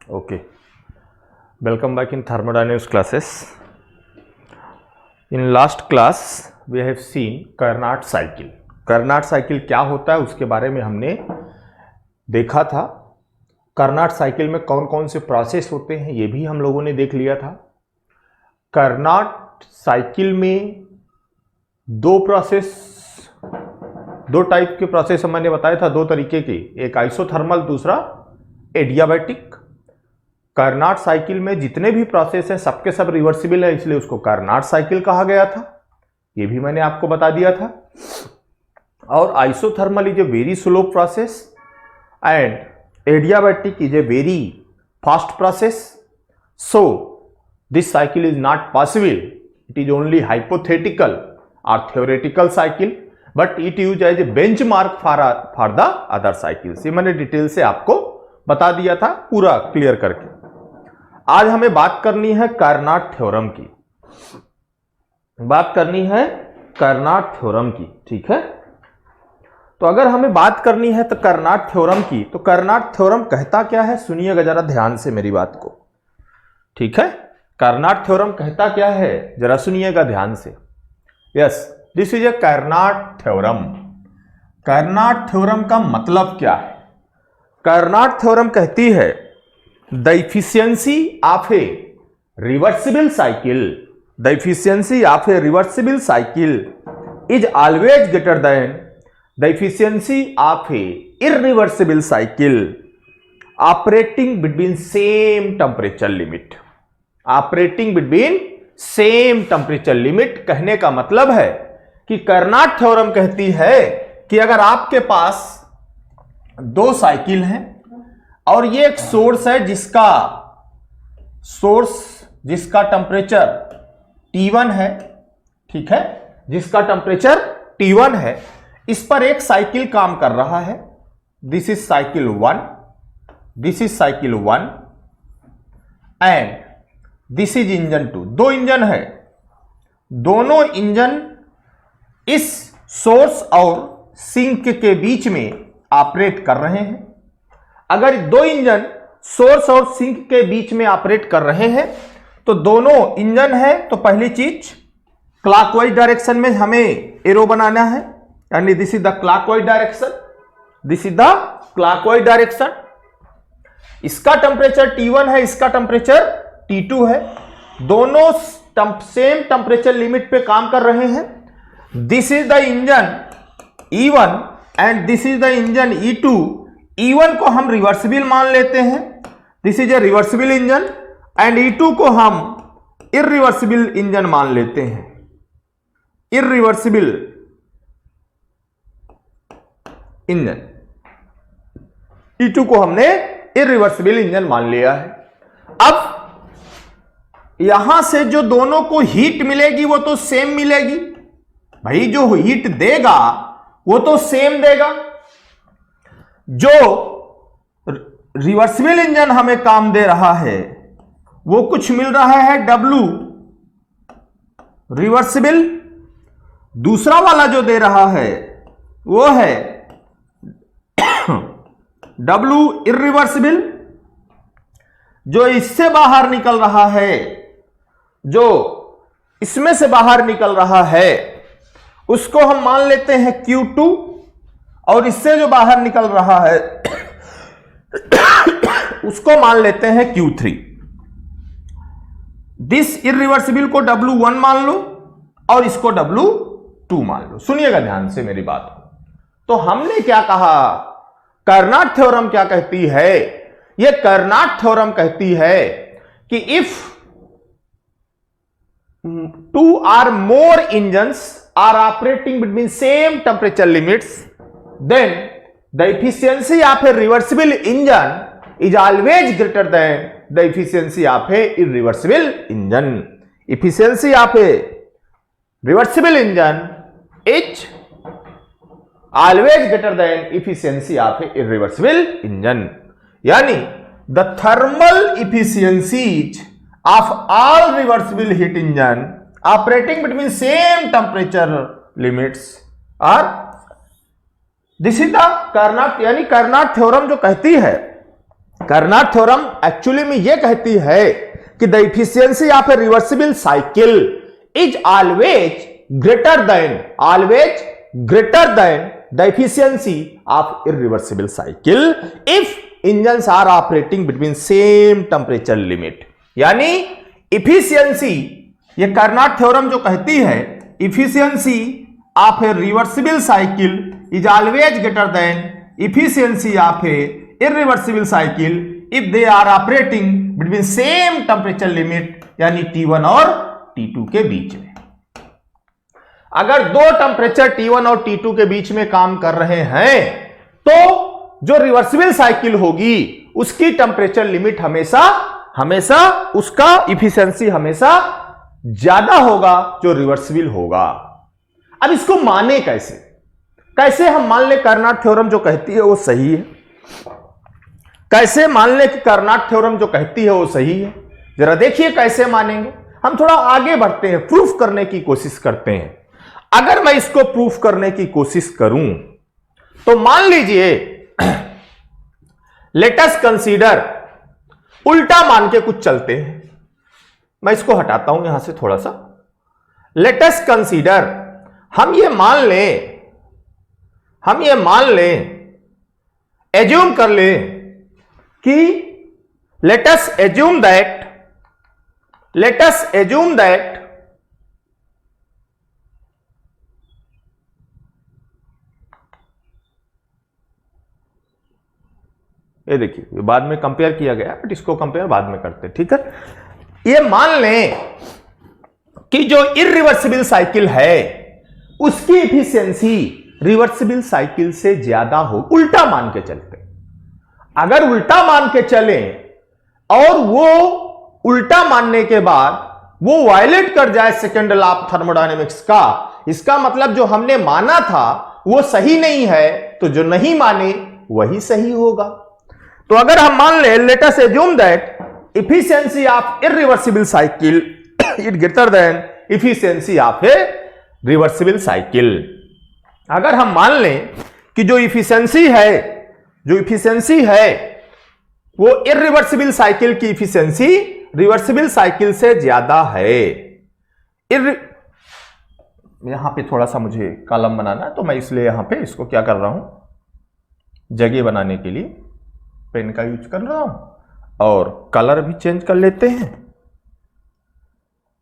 Okay, welcome back in thermodynamics classes. In last class we have seen Carnot cycle. Carnot cycle क्या होता है उसके बारे में हमने देखा था. Carnot cycle में कौन कौन से प्रोसेस होते हैं ये भी हम लोगों ने देख लिया था. Carnot cycle में दो टाइप के प्रोसेस मैंने बताया था, दो तरीके के, एक आइसोथर्मल, दूसरा एडियाबैटिक. कार्नाट साइकिल में जितने भी प्रोसेस हैं सबके सब रिवर्सिबल है, इसलिए उसको कार्नाट साइकिल कहा गया था. ये भी मैंने आपको बता दिया था. और isothermal is a very slow process and adiabatic is a very fast process. So this cycle is not possible, it is only hypothetical और theoretical cycle, but it use as a benchmark for the other cycles. ये मैंने detail से आपको बता दिया था पूरा clear करके. आज हमें बात करनी है कार्नाट थ्योरम की, ठीक है. तो अगर हमें बात करनी है तो कार्नाट थ्योरम की, तो कार्नाट थ्योरम कहता क्या है सुनिएगा जरा ध्यान से मेरी बात को, ठीक है. कार्नाट थ्योरम कहता क्या है जरा सुनिएगा ध्यान से. Yes, this is a Carnot theorem. Carnot theorem का मतलब क्या है? कार्नाट थ्योरम कहती है the efficiency of a reversible cycle is always greater than the efficiency of a irreversible cycle operating between same temperature limit. कहने का मतलब है कि कार्नाट थ्योरम कहती है कि अगर आपके पास दो साइकिल हैं और ये एक सोर्स है जिसका टेम्परेचर T1 है, ठीक है, जिसका टेम्परेचर T1 है, इस पर एक साइकिल काम कर रहा है. This is cycle 1 and this is engine 2. दो इंजन है, दोनों इंजन इस सोर्स और सिंक के बीच में ऑपरेट कर रहे हैं. अगर दो इंजन सोर्स और सिंक के बीच में ऑपरेट कर रहे हैं तो दोनों इंजन है, तो पहली चीज क्लॉकवाइज डायरेक्शन में हमें एरो बनाना है, यानी this is the clockwise direction. इसका टेम्परेचर T1 है, इसका टेम्परेचर T2 है. दोनों सेम टेम्परेचर लिमिट पे काम कर रहे हैं. This is the engine E1 and this is the engine E2. E1 को हम रिवर्सिबल मान लेते हैं, this is a reversible engine, and E2 को हम इररिवर्सिबल इंजन मान लेते हैं. इररिवर्सिबल इंजन, E2 को हमने इररिवर्सिबल इंजन मान लिया है. अब यहां से जो दोनों को हीट मिलेगी वो तो सेम मिलेगी भाई, जो हीट देगा वो तो सेम देगा. जो रिवर्सिबल इंजन हमें काम दे रहा है वो कुछ मिल रहा है W रिवर्सिबल, दूसरा वाला जो दे रहा है वो है W इररिवर्सिबल. जो इससे बाहर निकल रहा है, जो इसमें से बाहर निकल रहा है उसको हम मान लेते हैं Q2, और इससे जो बाहर निकल रहा है उसको मान लेते हैं Q3. दिस इररिवर्सिबल को W1 मान लो और इसको W2 मान लो. सुनिएगा ध्यान से मेरी बात को. तो हमने क्या कहा, कार्नाट थ्योरम क्या कहती है? यह कार्नाट थ्योरम कहती है कि if two or more engines are operating between same temperature limits, then the efficiency of a reversible engine is always greater than the efficiency of a irreversible engine. Efficiency of a reversible engine is always greater than efficiency of a irreversible engine. यानी the thermal efficiencies of all reversible heat engine operating between same temperature limits are, this is the Karnat, यानी Karnat theorem जो कहती है Carnot theorem actually में यह कहती है कि the efficiency of a reversible cycle is always greater than the efficiency of irreversible cycle if engines are operating between same temperature limit. यानी इफिशियंसी, ये कार्नाट थ्योरम जो कहती है efficiency of a reversible cycle is always greater than efficiency of a irreversible cycle if they are operating between same temperature limit, यानी T1 और T2 के बीच में। अगर दो टेम्परेचर T1 और T2 के बीच में काम कर रहे हैं तो जो रिवर्सिबल साइकिल होगी उसकी टेम्परेचर लिमिट हमेशा उसका इफिशियंसी हमेशा ज्यादा होगा जो रिवर्सिबल होगा। अब इसको माने कैसे हम मान ले कार्नाट थ्योरम जो कहती है वो सही है? कैसे मान ले कि कार्नाट थ्योरम जो कहती है वो सही है? जरा देखिए कैसे मानेंगे। हम थोड़ा आगे बढ़ते हैं, प्रूफ करने की कोशिश करते हैं। अगर मैं इसको प्रूफ करने की कोशिश करूं तो मान लीजिए लेट अस कंसीडर, उल्टा मान के कुछ चलते हैं। मैं इसको हटाता हूं यहां से थोड़ा सा। लेट अस कंसीडर, हम ये मान लें, एज्यूम कर लें कि लेट अस एज्यूम दैट ये देखिए बाद में कंपेयर किया गया, बट इसको कंपेयर बाद में करते हैं, ठीक है। ये मान लें कि जो इरिवर्सिबल साइकिल है उसकी इफिशियंसी रिवर्सिबल साइकिल से ज्यादा हो। उल्टा मान के चलते, अगर उल्टा मान के चले और वो उल्टा मानने के बाद वो वायलेट कर जाए सेकेंड लॉ ऑफ थर्मोडायनेमिक्स का, इसका मतलब जो हमने माना था वो सही नहीं है, तो जो नहीं माने वही सही होगा। तो अगर हम मान ले let us assume that efficiency of irreversible cycle is greater than efficiency of a reversible cycle. अगर हम मान लें कि जो इफिशियंसी है वो इरिवर्सिबल साइकिल की इफिशियंसी रिवर्सिबल साइकिल से ज्यादा है। यहां पे थोड़ा सा मुझे कॉलम बनाना है तो मैं इसलिए यहां पे इसको क्या कर रहा हूं, जगह बनाने के लिए पेन का यूज कर रहा हूं और कलर भी चेंज कर लेते हैं।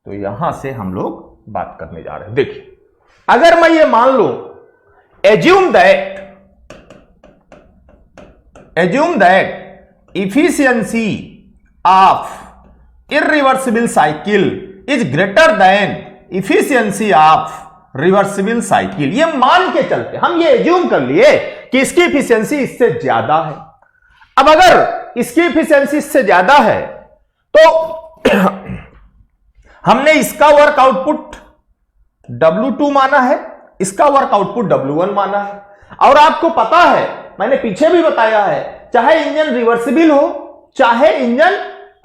तो यहां से हम लोग बात करने जा रहे हैं। देखिए अगर मैं ये मान लूं assume that efficiency of irreversible cycle is greater than efficiency of reversible cycle। ये मान के चलते हम ये एज्यूम कर लिए कि इसकी इफिशियंसी इससे ज्यादा है। अब अगर इसकी इफिशियंसी इससे ज्यादा है तो हमने इसका वर्क आउटपुट W2 माना है, इसका वर्क आउटपुट W1 माना है। और आपको पता है, मैंने पीछे भी बताया है, चाहे इंजन रिवर्सिबल हो चाहे इंजन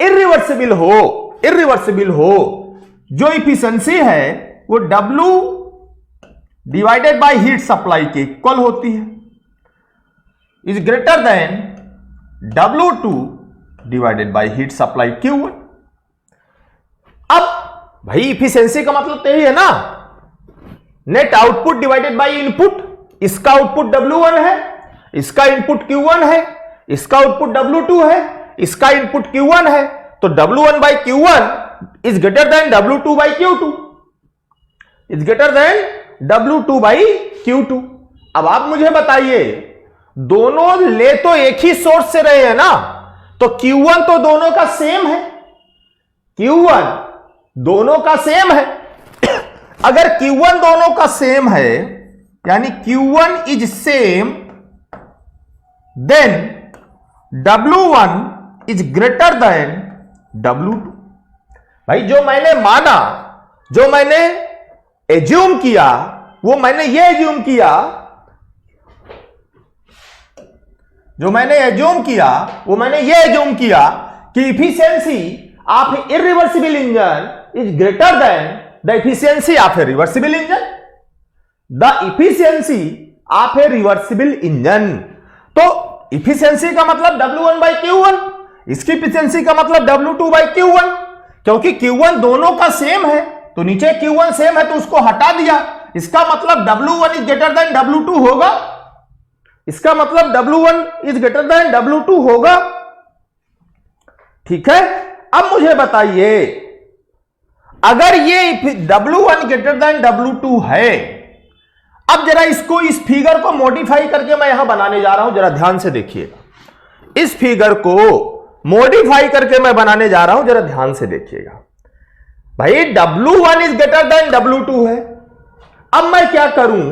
इरिवर्सिबल हो, जो इफिशियंसी है वो W divided by heat supply के इक्वल होती है, is greater than W2 divided by heat supply Q1। अब भाई इफिशियंसी का मतलब तो यही है ना, net output divided by input. इसका आउटपुट W1 है, इसका इनपुट Q1 है, इसका आउटपुट W2 है, इसका इनपुट Q1 है, तो W1 by Q1 is greater than W2 by Q2, is greater than W2 by Q2। अब आप मुझे बताइए, दोनों ले तो एक ही सोर्स से रहे हैं ना, तो Q1 तो दोनों का सेम है, Q1 दोनों का सेम है। अगर Q1 दोनों का सेम है यानी Q1 is same, then W1 is greater than W2। भाई जो मैंने माना, जो मैंने एज्यूम किया, वो मैंने ये एज्यूम किया, जो मैंने एज्यूम किया वो मैंने ये एज्यूम किया कि efficiency of irreversible engine is greater than the efficiency of a reversible engine, the efficiency of a reversible engine. तो इफिशियंसी का मतलब W1/Q1, इसकी इफिशियंसी का मतलब W2/Q1, क्योंकि Q1 दोनों का सेम है तो नीचे Q1 सेम है तो उसको हटा दिया, इसका मतलब W1 is greater than W2 होगा, इसका मतलब W1 is greater than W2 होगा। ठीक है, अब मुझे बताइए अगर ये W1 ग्रेटर देन W2 है, अब जरा इसको, इस फिगर को मॉडिफाई करके मैं यहां बनाने जा रहा हूं, जरा ध्यान से देखिएगा। इस फिगर को मॉडिफाई करके मैं बनाने जा रहा हूं, जरा ध्यान से देखिएगा। भाई W1 is greater than W2 है। अब मैं क्या करूं,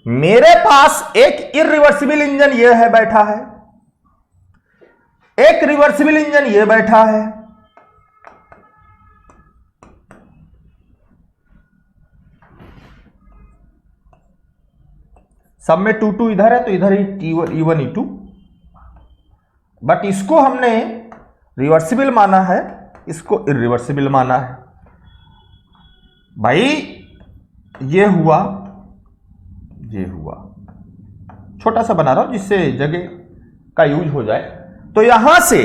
मेरे पास एक इरिवर्सिबल इंजन ये है बैठा है, एक रिवर्सिबल इंजन ये बैठा है, सब में 2 इधर है तो इधर ही E1 E2, बट इसको हमने रिवर्सिबल माना है, इसको इरिवर्सिबल माना है। भाई ये हुआ, ये हुआ, छोटा सा बना रहा हूं जिससे जगह का यूज हो जाए। तो यहां से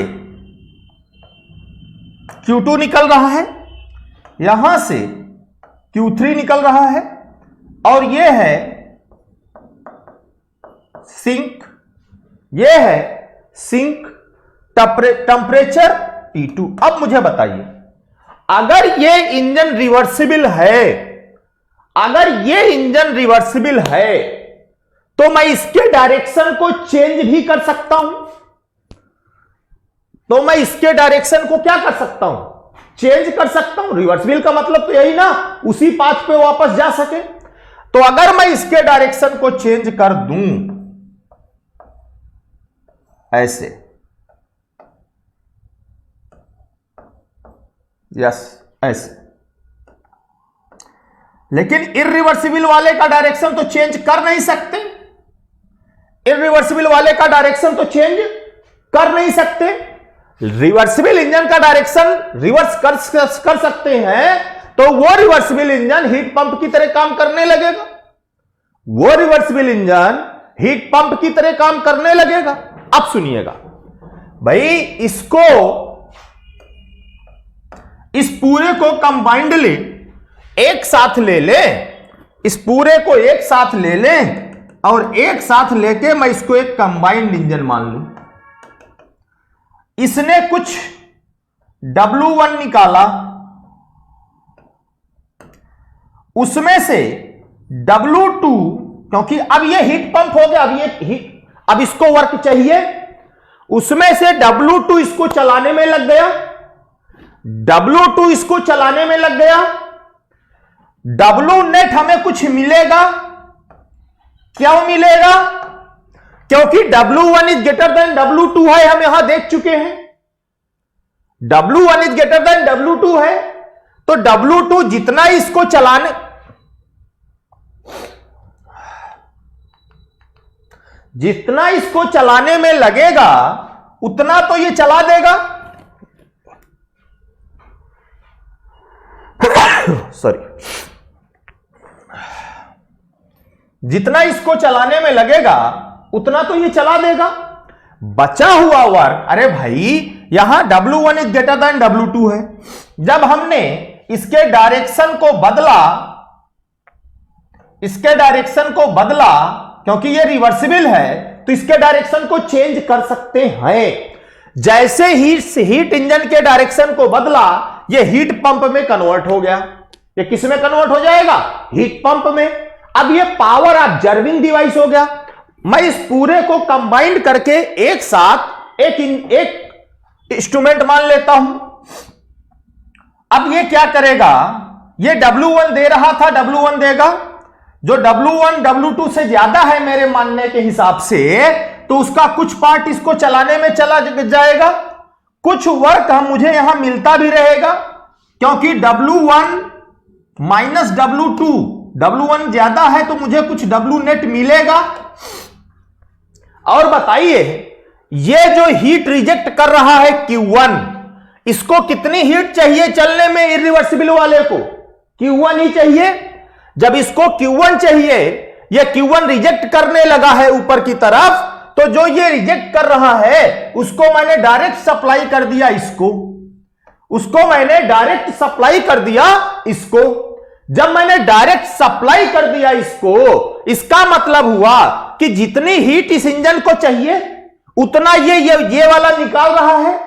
Q2 निकल रहा है, यहां से Q3 निकल रहा है, और ये है सिंक, ये है सिंक टेंपरेचर T2। अब मुझे बताइए अगर ये इंजन रिवर्सिबल है, अगर ये इंजन रिवर्सिबल है तो मैं इसके डायरेक्शन को चेंज भी कर सकता हूं, तो मैं इसके डायरेक्शन को क्या कर सकता हूं, चेंज कर सकता हूं। रिवर्सिबल का मतलब तो यही ना, उसी पाथ पे वापस जा सके। तो अगर मैं इसके डायरेक्शन को चेंज कर दूं ऐसे, यस ऐसे, लेकिन इरिवर्सिबल वाले का डायरेक्शन तो चेंज कर नहीं सकते, इरिवर्सिबल वाले का डायरेक्शन तो चेंज कर नहीं सकते। रिवर्सिबल इंजन का डायरेक्शन रिवर्स कर सकते हैं, तो वो रिवर्सिबल इंजन हीट पंप की तरह काम करने लगेगा, वो रिवर्सिबल इंजन हीट पंप की तरह काम करने लगेगा। अब सुनिएगा भाई, इसको, इस पूरे को कंबाइंडली एक साथ ले ले, इस पूरे को एक साथ ले लें और एक साथ लेके मैं इसको एक कंबाइंड इंजन मान लूं। इसने कुछ W1 निकाला, उसमें से W2, क्योंकि अब ये हीट पंप हो गया, अब ये हीट, अब इसको वर्क चाहिए, उसमें से W2 इसको चलाने में लग गया, W2 इसको चलाने में लग गया। W नेट हमें कुछ मिलेगा, क्यों मिलेगा, क्योंकि W1 is greater than W2 है, हम यहां देख चुके हैं। W1 is greater than W2 है, तो W2 जितना इसको चलाने, जितना इसको चलाने में लगेगा उतना तो ये चला देगा। सॉरी, जितना इसको चलाने में लगेगा उतना तो ये चला देगा। बचा हुआ वर्क, अरे भाई यहां W1 is greater than W2 है, जब हमने इसके डायरेक्शन को बदला, इसके डायरेक्शन को बदला, क्योंकि ये रिवर्सिबल है तो इसके डायरेक्शन को चेंज कर सकते हैं। जैसे ही हीट इंजन के डायरेक्शन को बदला, ये हीट पंप में कन्वर्ट हो गया। ये किस में कन्वर्ट हो जाएगा, हीट पंप में। अब ये पावर ऑब्जर्विंग डिवाइस हो गया। मैं इस पूरे को कंबाइंड करके एक साथ एक इंस्ट्रूमेंट मान लेता हूं। अब ये क्या करेगा, ये W1 दे रहा था, W1 देगा, जो W1 W2 से ज्यादा है मेरे मानने के हिसाब से, तो उसका कुछ पार्ट इसको चलाने में चला जाएगा, कुछ वर्क मुझे यहां मिलता भी रहेगा, क्योंकि W1 माइनस W2, W1 ज्यादा है तो मुझे कुछ W नेट मिलेगा। और बताइए, ये जो हीट रिजेक्ट कर रहा है Q1, इसको कितनी हीट चाहिए चलने में, इरिवर्सिबल वाले को Q1 ही चाहिए। जब इसको Q1 चाहिए, ये Q1 रिजेक्ट करने लगा है ऊपर की तरफ, तो जो ये रिजेक्ट कर रहा है उसको मैंने डायरेक्ट सप्लाई कर दिया उसको मैंने डायरेक्ट सप्लाई कर दिया इसको। जब मैंने डायरेक्ट सप्लाई कर दिया इसको, इसका मतलब हुआ कि जितनी हीट इस इंजन को चाहिए उतना ये वाला निकाल रहा है,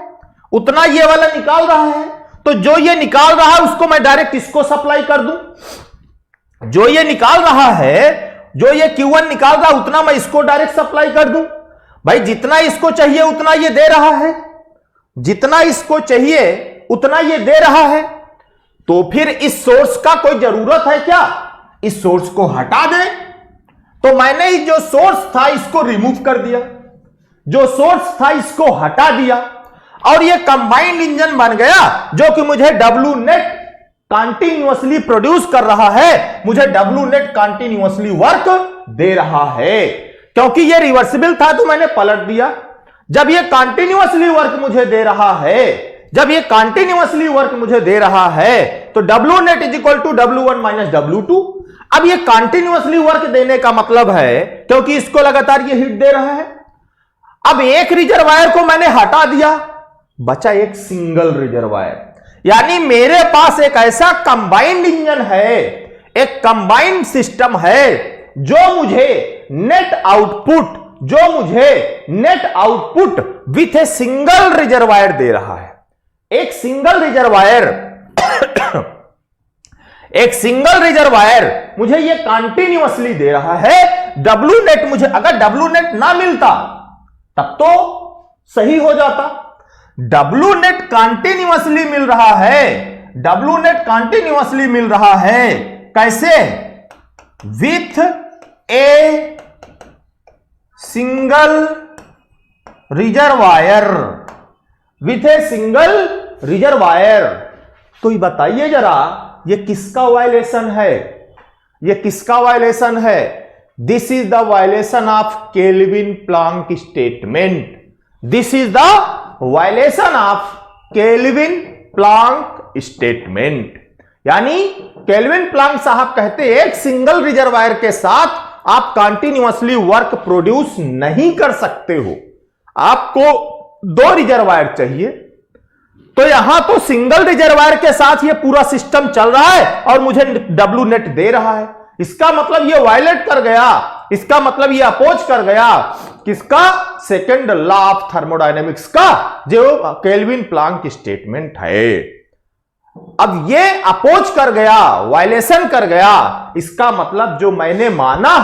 उतना ये वाला निकाल रहा है। तो जो ये निकाल रहा है उसको मैं डायरेक्ट इसको सप्लाई कर दूं। जो ये निकाल रहा है, जो ये Q1 निकाल रहा है उतना मैं इसको डायरेक्ट सप्लाई कर दूं। भाई जितना इसको चाहिए उतना ये दे रहा है, जितना इसको चाहिए उतना ये दे रहा है। तो फिर इस सोर्स का कोई जरूरत है क्या? इस सोर्स को हटा दे। तो मैंने जो सोर्स था इसको रिमूव कर दिया, जो सोर्स था इसको हटा दिया और ये कंबाइंड इंजन बन गया जो कि मुझे W नेट कंटिन्यूअसली प्रोड्यूस कर रहा है, मुझे W नेट कंटिन्यूअसली वर्क दे रहा है। क्योंकि ये रिवर्सिबल था तो मैंने पलट दिया। जब ये कंटिन्यूअसली वर्क मुझे दे रहा है, जब ये कंटिन्यूअसली वर्क मुझे दे रहा है तो W net is equal to W1 minus W2। अब ये कंटिन्यूअसली वर्क देने का मतलब है क्योंकि इसको लगातार ये हीट दे रहा है। अब एक रिजर्वायर को मैंने हटा दिया, बचा एक सिंगल रिजर्वायर। यानी मेरे पास एक ऐसा कंबाइंड इंजन है, एक कंबाइंड सिस्टम है जो मुझे net output with a single reservoir दे रहा है। एक सिंगल रिजर्वायर मुझे ये कंटिन्यूअसली दे रहा है। W नेट मुझे, अगर W नेट ना मिलता तब तो सही हो जाता। W नेट कंटिन्यूअसली मिल रहा है, W नेट कंटिन्यूअसली मिल रहा है। कैसे? With a single reservoir, with a single reservoir. तो ये बताइए जरा, ये किसका वायलेशन है? ये किसका वायलेशन है? This is the violation of kelvin Planck statement. This is the violation of kelvin Planck statement. यानी केल्विन प्लांक साहब कहते हैं एक सिंगल रिजर्वायर के साथ आप कंटिन्यूअसली वर्क प्रोड्यूस नहीं कर सकते हो, आपको दो रिजर्वायर चाहिए। तो यहां तो सिंगल रिजर्वायर के साथ ये पूरा सिस्टम चल रहा है और मुझे W नेट दे रहा है। इसका मतलब ये वायलेट कर गया, इसका मतलब ये अपोज कर गया किसका? सेकंड लॉ ऑफ थर्मोडायनेमिक्स का, जो केल्विन प्लांक स्टेटमेंट है। अब ये अपोज कर गया, वायलेशन कर गया। इसका मतलब जो मैंने माना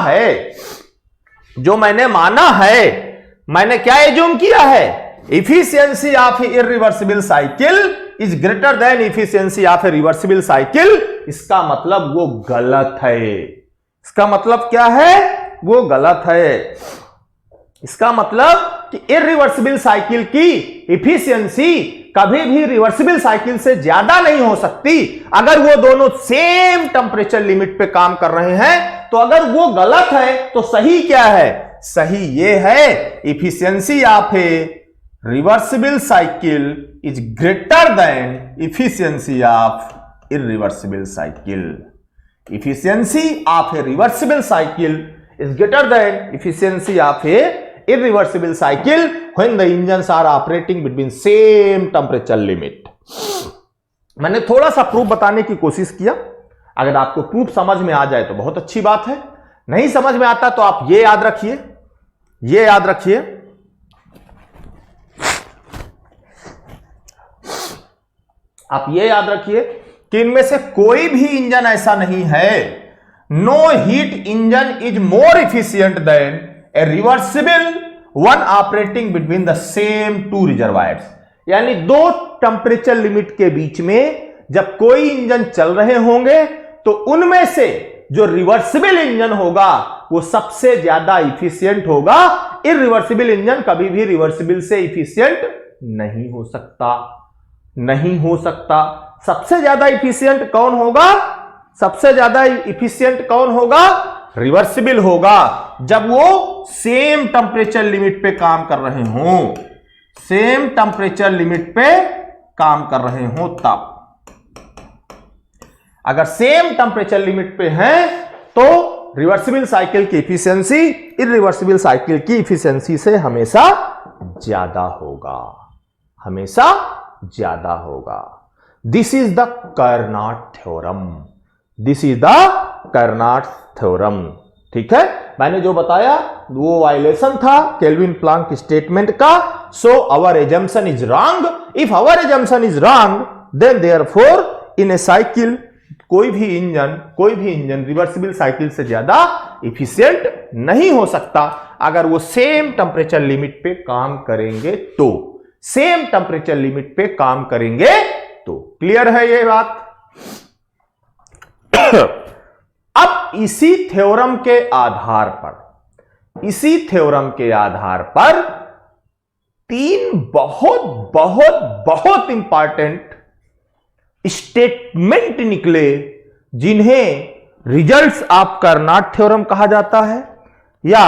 है, मैंने क्या एज्यूम किया है? Efficiency of irreversible cycle is greater than efficiency of a reversible cycle. इसका मतलब वो गलत है। इसका मतलब क्या है? वो गलत है। इसका मतलब कि इरिवर्सिबल साइकिल की इफिशियंसी कभी भी रिवर्सिबल साइकिल से ज्यादा नहीं हो सकती अगर वो दोनों सेम टेंपरेचर लिमिट पे काम कर रहे हैं। तो अगर वो गलत है तो सही क्या है? सही ये है, efficiency of a reversible cycle is greater than efficiency of irreversible cycle. Efficiency of a reversible cycle is greater than efficiency of A irreversible cycle when the engines are operating between same temperature limit। मैंने थोड़ा सा proof बताने की कोशिश किया। अगर आपको proof समझ में आ जाए तो बहुत अच्छी बात है, नहीं समझ में आता तो आप ये याद रखिए, ये याद रखिए, आप ये याद रखिए कि इनमें से कोई भी इंजन ऐसा नहीं है, no heat engine is more efficient than a reversible one operating between the same two reservoirs. यानी दो टेंपरेचर लिमिट के बीच में जब कोई इंजन चल रहे होंगे तो उनमें से जो रिवर्सिबल इंजन होगा वो सबसे ज्यादा इफिशियंट होगा। इरिवर्सिबल इंजन कभी भी रिवर्सिबल से इफिशियंट नहीं हो सकता, नहीं हो सकता। सबसे ज्यादा इफिशियंट कौन होगा? सबसे ज्यादा इफिशियंट कौन होगा? रिवर्सिबल होगा, जब वो सेम टेंपरेचर लिमिट पे काम कर रहे हों, सेम टेंपरेचर लिमिट पे काम कर रहे हों तब। अगर सेम टेंपरेचर लिमिट पे हैं तो रिवर्सिबल साइकिल की इफिशियंसी इरिवर्सिबल साइकिल की इफिशियंसी से हमेशा ज्यादा होगा, हमेशा ज्यादा होगा। This is the Karnat theorem, this is the Karnat theorem. ठीक है, मैंने जो बताया वो वायलेशन था केल्विन प्लांक स्टेटमेंट का। So our assumption is wrong. If our assumption is wrong then therefore in a cycle कोई भी इंजन रिवर्सिबल साइकिल से ज्यादा इफिशिएंट नहीं हो सकता अगर वो सेम टेम्परेचर लिमिट पे काम करेंगे तो, सेम टेम्परेचर लिमिट पे काम करेंगे तो। क्लियर है ये बात? अब इसी थ्योरम के आधार पर तीन बहुत बहुत बहुत इंपॉर्टेंट स्टेटमेंट निकले जिन्हें रिजल्ट्स ऑफ कर्नाट थ्योरम कहा जाता है या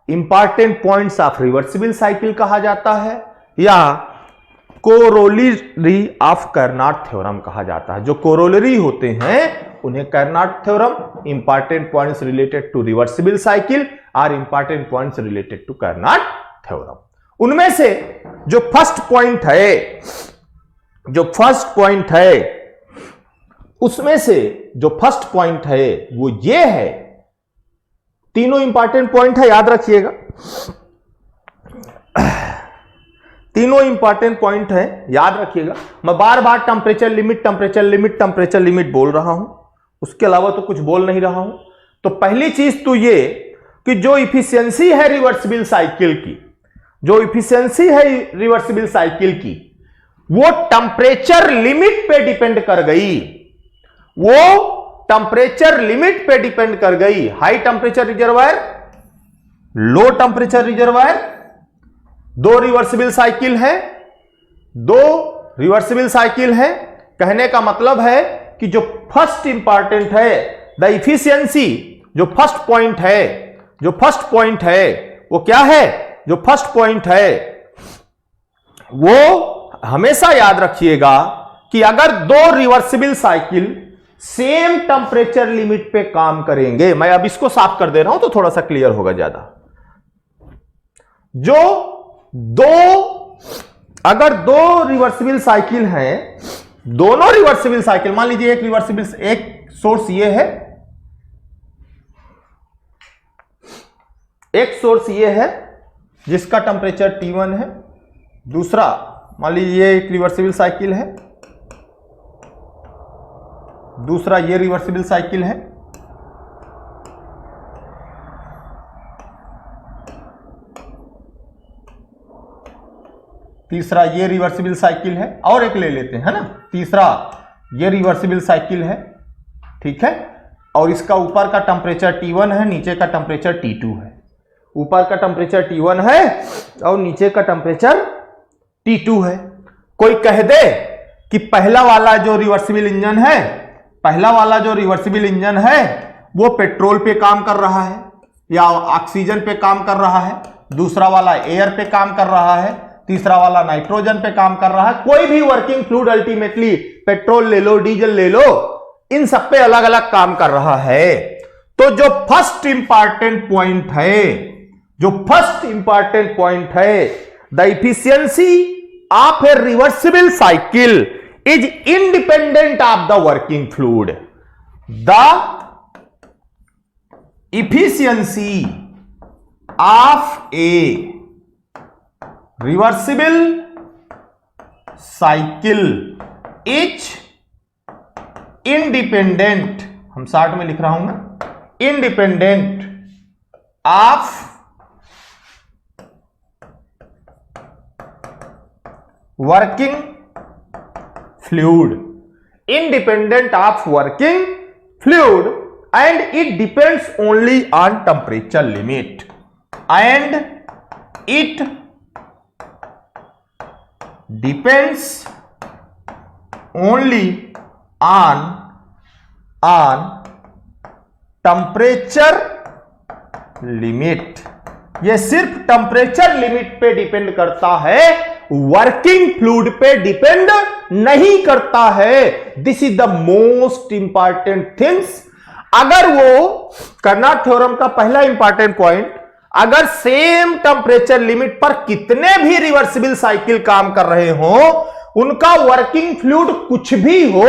important points of reversible cycle कहा जाता है या कोरोलरी ऑफ कर्नाट थ्योरम कहा जाता है। जो कोरोलरी होते हैं उन्हें Carnot theorem, important points related to reversible cycle और important points related to Carnot theorem. उनमें से जो फर्स्ट पॉइंट है उसमें से जो फर्स्ट पॉइंट है वो ये है, तीनों इंपॉर्टेंट पॉइंट है, याद रखिएगा, तीनों इंपॉर्टेंट पॉइंट है, याद रखिएगा। मैं बार बार टेम्परेचर लिमिट बोल रहा हूं, उसके अलावा तो कुछ बोल नहीं रहा हूं। तो पहली चीज तो ये कि जो इफिशियंसी है रिवर्सिबल साइकिल की, वो टेम्परेचर लिमिट पे डिपेंड कर गई, high temperature reservoir, low temperature reservoir. दो रिवर्सिबल साइकिल है। कहने का मतलब है कि जो फर्स्ट इंपॉर्टेंट है द इफिशियंसी, जो फर्स्ट पॉइंट है वो क्या है? जो फर्स्ट पॉइंट है वो हमेशा याद रखिएगा कि अगर दो reversible cycle same temperature limit पे काम करेंगे, मैं अब इसको साफ कर दे रहा हूं तो थोड़ा सा क्लियर होगा ज्यादा। अगर दो रिवर्सिबल साइकिल हैं, दोनों रिवर्सिबल साइकिल, मान लीजिए एक सोर्स ये है, एक सोर्स ये है जिसका टेम्परेचर T1 है, दूसरा मान लीजिए ये एक रिवर्सिबल साइकिल है, दूसरा ये रिवर्सिबल साइकिल है। तीसरा ये रिवर्सिबल साइकिल है, और एक ले लेते हैं, है ना, तीसरा ये रिवर्सिबल साइकिल है, ठीक है, और इसका ऊपर का टेम्परेचर T1 है, नीचे का टेम्परेचर T2 है। ऊपर का टेम्परेचर T1 है और नीचे का टेम्परेचर T2 है। कोई कह दे कि पहला वाला जो रिवर्सिबल इंजन है वो पेट्रोल पे काम कर रहा है या ऑक्सीजन पे काम कर रहा है, दूसरा वाला एयर पे काम कर रहा है, तीसरा वाला नाइट्रोजन पे काम कर रहा है। कोई भी वर्किंग फ्लूइड अल्टीमेटली पेट्रोल ले लो, डीजल ले लो, इन सब पे अलग अलग काम कर रहा है। तो जो फर्स्ट इंपॉर्टेंट पॉइंट है the efficiency of a reversible cycle is independent of the working fluid. The efficiency of a reversible cycle is independent, हम शॉर्ट में लिख रहा हूं मैं, independent of working fluid, independent of working fluid, and it depends only on temperature limit, and it depends only on temperature limit। ये सिर्फ temperature limit पे depend करता है, वर्किंग फ्लूइड पे डिपेंड नहीं करता है। This is the most important things अगर वो कर्नाड थ्योरम का पहला इंपॉर्टेंट पॉइंट, अगर सेम टेम्परेचर लिमिट पर कितने भी रिवर्सिबल साइकिल काम कर रहे हो, उनका वर्किंग फ्लूइड कुछ भी हो,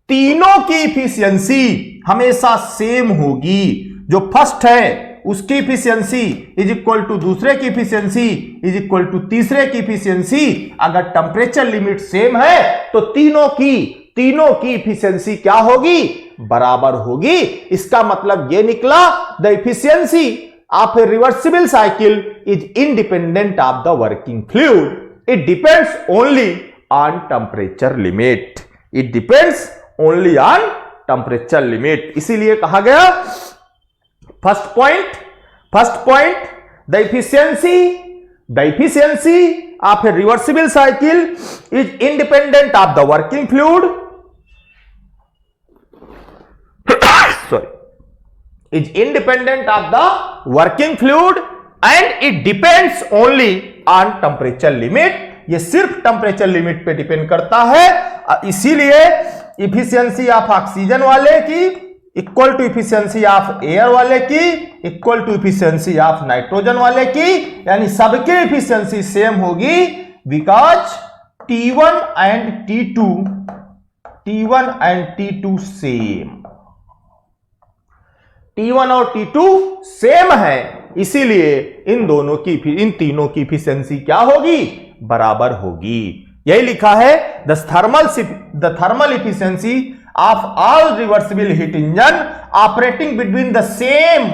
तीनों की इफिशियंसी हमेशा सेम होगी। जो फर्स्ट है उसकी इफिशियंसी इज इक्वल टू दूसरे की इफिशियंसी इज इक्वल टू तीसरे की इफिशियंसी। अगर टेम्परेचर लिमिट सेम है तो तीनों की इफिशियंसी क्या होगी? बराबर होगी। इसका मतलब यह निकला the efficiency of a reversible cycle is independent of the working fluid. It depends only on temperature limit. It depends only on temperature limit. इसीलिए कहा गया first point the efficiency of a reversible cycle is independent of the working fluid, is independent of the working fluid and it depends only on temperature limit। ये सिर्फ temperature limit पे depend करता है। इसीलिए efficiency of oxygen वाले की equal to efficiency of air वाले की equal to efficiency of nitrogen वाले की, यानी सबकी इफिशियंसी सेम होगी। Because T1 and T2 same, T1 और T2 सेम है, इसीलिए इन तीनों की इफिशियंसी क्या होगी? बराबर होगी। यही लिखा है the thermal efficiency of all reversible heat engine operating between the same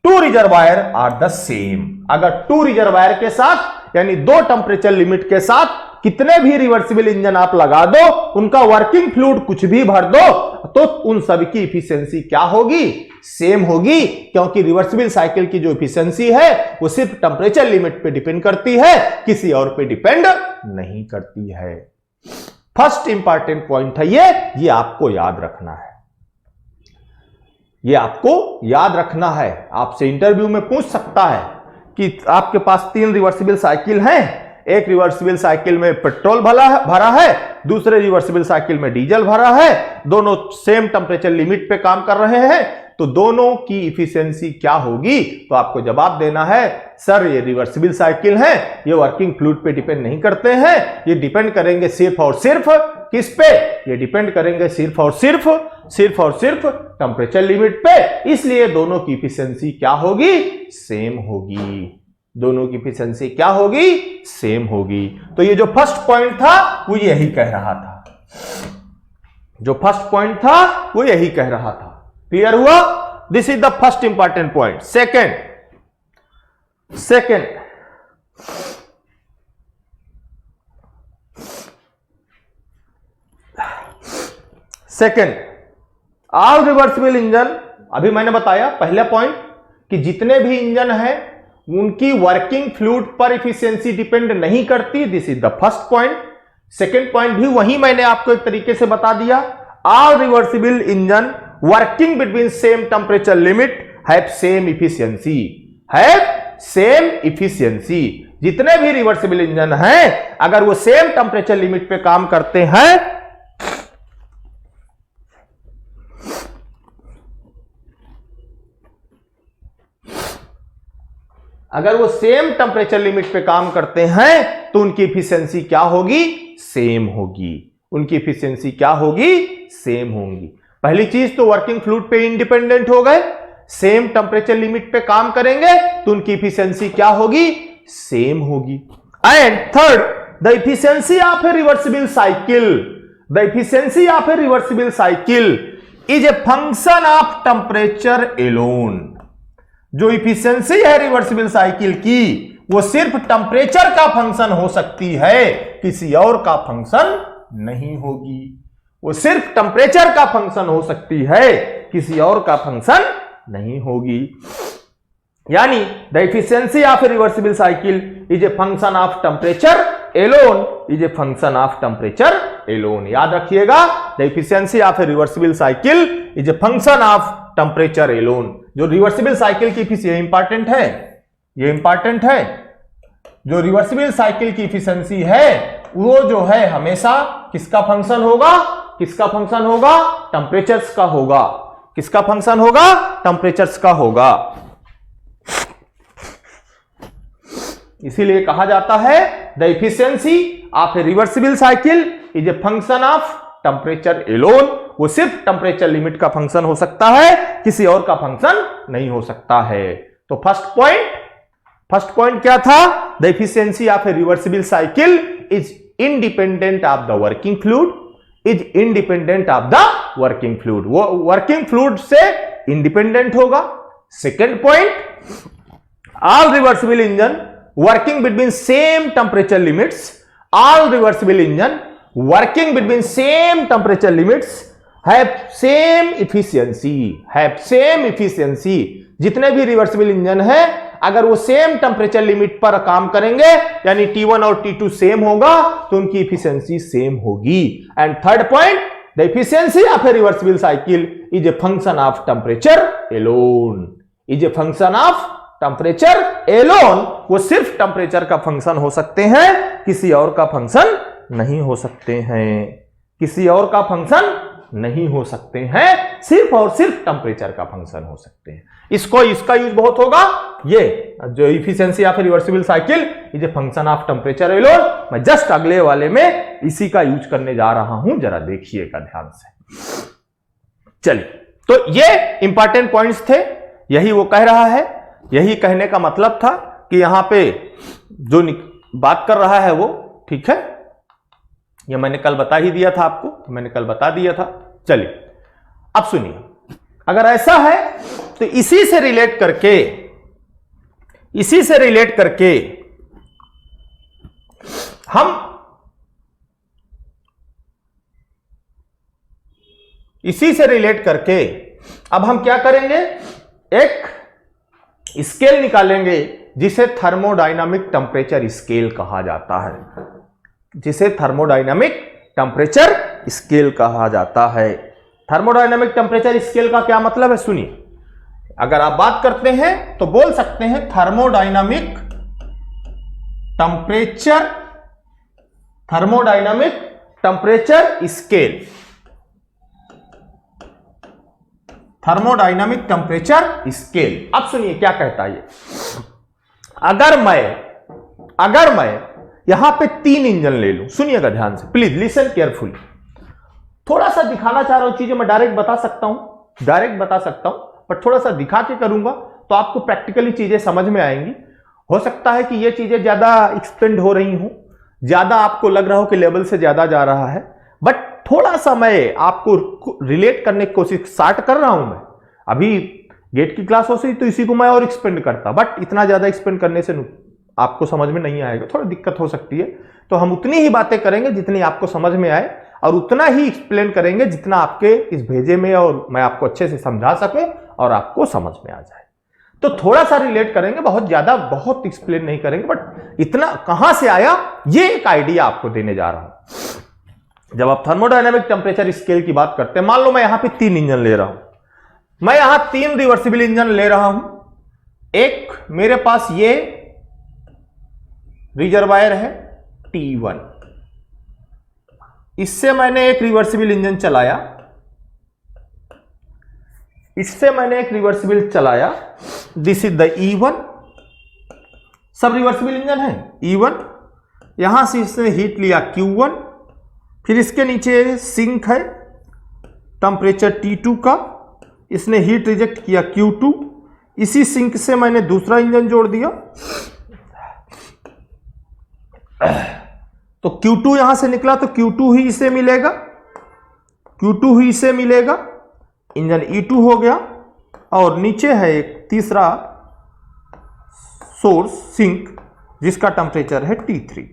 two reservoir are the same. अगर टू रिजर्वायर के साथ यानी दो टेम्परेचर लिमिट के साथ कितने भी रिवर्सिबल इंजन आप लगा दो, उनका वर्किंग फ्लूइड कुछ भी भर दो, तो उन सभी की इफिशियंसी क्या होगी? सेम होगी। क्योंकि रिवर्सिबल साइकिल की जो इफिशियंसी है वो सिर्फ टेम्परेचर लिमिट पे डिपेंड करती है, किसी और पे डिपेंड नहीं करती है। फर्स्ट इंपॉर्टेंट पॉइंट है ये आपको याद रखना है। ये आपको याद रखना है। आपसे इंटरव्यू में पूछ सकता है कि आपके पास 3 रिवर्सिबल साइकिल हैं, एक रिवर्सिबल साइकिल में पेट्रोल भरा है, दूसरे रिवर्सिबल साइकिल में डीजल भरा है, दोनों सेम टेम्परेचर लिमिट पे काम कर रहे हैं, तो दोनों की इफिशियंसी क्या होगी? तो आपको जवाब देना है सर ये रिवर्सिबल साइकिल है, ये वर्किंग फ्लूइड पे डिपेंड नहीं करते हैं, ये डिपेंड करेंगे सिर्फ और सिर्फ किस पे? ये डिपेंड करेंगे सिर्फ और सिर्फ टेम्परेचर लिमिट पे। इसलिए दोनों की इफिशियंसी क्या होगी? सेम होगी। दोनों की इफिशियंसी क्या होगी? सेम होगी। तो ये जो फर्स्ट पॉइंट था वो यही कह रहा था, क्लियर हुआ? This is the first important point. Second all reversible engine, अभी मैंने बताया पहला पॉइंट कि जितने भी इंजन हैं उनकी वर्किंग फ्लूइड पर इफिशियंसी डिपेंड नहीं करती। This is the first point. Second point भी वही मैंने आपको एक तरीके से बता दिया। All reversible engine working between same temperature limit have same efficiency. जितने भी रिवर्सिबल इंजन हैं अगर वो सेम टेम्परेचर लिमिट पे काम करते हैं, अगर वो सेम टेम्परेचर लिमिट पे काम करते हैं तो उनकी इफिशियंसी क्या होगी? सेम होगी। उनकी इफिशियंसी क्या होगी? सेम होगी। पहली चीज तो वर्किंग फ्लूइड पे इंडिपेंडेंट हो गए, सेम टेम्परेचर लिमिट पे काम करेंगे तो उनकी इफिशियंसी क्या होगी? सेम होगी। And third, the efficiency of a reversible cycle is a function of temperature alone. जो इफिशियंसी है रिवर्सिबल साइकिल की वो सिर्फ टेम्परेचर का फंक्शन हो सकती है, किसी और का फंक्शन नहीं होगी। वो सिर्फ टेम्परेचर का फंक्शन हो सकती है, किसी और का फंक्शन नहीं होगी। यानी the efficiency of a reversible cycle is a function of temperature alone, याद रखिएगा। The efficiency of a reversible cycle is a function of temperature alone. जो रिवर्सिबल साइकिल की इफिशियंसी इंपॉर्टेंट है, जो रिवर्सिबल साइकिल की इफिशियंसी है वो जो है हमेशा किसका फंक्शन होगा? टेम्परेचर्स का होगा। किसका फंक्शन होगा? टेम्परेचर्स का होगा। इसीलिए कहा जाता है the efficiency of a reversible cycle is a function of temperature alone. वो सिर्फ टेम्परेचर लिमिट का फंक्शन हो सकता है, किसी और का फंक्शन नहीं हो सकता है। तो फर्स्ट पॉइंट क्या था? The efficiency of a reversible cycle is independent of the working fluid, is independent of the working fluid. वो वर्किंग फ्लूइड से इंडिपेंडेंट होगा। Second point, all reversible engine working between same temperature limits, all reversible engine working between same temperature limits have same efficiency। जितने भी reversible engine है अगर वो same temperature limit पर काम करेंगे यानी T1 और T2 सेम होगा तो उनकी इफिशियंसी सेम होगी। And third point, the efficiency of a reversible cycle is a function of temperature alone, is a function of temperature alone. वो सिर्फ टेम्परेचर का फंक्शन हो सकते हैं, किसी और का फंक्शन नहीं हो सकते हैं, किसी और का फंक्शन नहीं हो सकते हैं, सिर्फ और सिर्फ टेम्परेचर का फंक्शन हो सकते हैं। इसका यूज बहुत होगा, ये जो efficiency of reversible cycle is a function of temperature alone. मैं जस्ट अगले वाले में इसी का यूज करने जा रहा हूं, जरा देखिएगा ध्यान से। चलिए, तो ये इंपॉर्टेंट पॉइंट्स थे, यही वो कह रहा है। यही कहने का मतलब था कि यहां पे जो बात कर रहा है वो ठीक है, ये मैंने कल बता ही दिया था आपको, मैंने कल बता दिया था। चलिए अब सुनिए, अगर ऐसा है तो इसी से रिलेट करके अब हम क्या करेंगे, एक स्केल निकालेंगे जिसे थर्मोडायनामिक टेम्परेचर स्केल कहा जाता है, जिसे थर्मोडायनामिक टेम्परेचर स्केल कहा जाता है। थर्मोडायनामिक टेम्परेचर स्केल का क्या मतलब है सुनिए। अगर आप बात करते हैं तो बोल सकते हैं thermodynamic temperature scale, thermodynamic temperature scale. अब सुनिए क्या कहता है ये। अगर मैं यहां पे 3 इंजन ले लूं, सुनिएगा ध्यान से, प्लीज लिसन केयरफुली। थोड़ा सा दिखाना चाह रहा हूं, चीजें मैं डायरेक्ट बता सकता हूं, पर थोड़ा सा दिखा के करूंगा तो आपको प्रैक्टिकली चीजें समझ में आएंगी। हो सकता है कि ये चीजें ज्यादा एक्सपेंड हो रही हूं, ज्यादा आपको लग रहा हो कि लेवल से ज्यादा जा रहा है, बट थोड़ा सा मैं आपको रिलेट करने की कोशिश स्टार्ट कर रहा हूं। मैं अभी गेट की क्लास हो सी तो इसी को मैं और एक्सपेंड करता, बट इतना ज्यादा एक्सपेंड करने से आपको समझ में नहीं आएगा, थोड़ा दिक्कत हो सकती है। तो हम उतनी ही बातें करेंगे जितनी आपको समझ में आए, और उतना ही एक्सप्लेन करेंगे जितना आपके इस भेजे में और मैं आपको अच्छे से समझा सकूं और आपको समझ में आ जाए। तो थोड़ा सा रिलेट करेंगे, बहुत एक्सप्लेन नहीं करेंगे, बट इतना कहां से आया ये एक आइडिया आपको देने जा रहा हूं। जब आप थर्मोडायनामिक टेम्परेचर स्केल की बात करते हैं, मान लो मैं यहां पे 3 इंजन ले रहा हूं, मैं यहां 3 रिवर्सिबल इंजन ले रहा हूं। एक मेरे पास ये रिजर्वायर है T1, इससे मैंने एक रिवर्सिबल इंजन चलाया, दिस इज द E1, सब रिवर्सिबल इंजन है E1। यहां से इसने हीट लिया Q1, फिर इसके नीचे सिंक है टेम्परेचर T2 का, इसने हीट रिजेक्ट किया Q2, इसी सिंक से मैंने दूसरा इंजन जोड़ दिया, तो Q2 यहां से निकला तो Q2 ही इसे मिलेगा, इंजन E2 हो गया। और नीचे है एक तीसरा सोर्स सिंक जिसका टेम्परेचर है T3,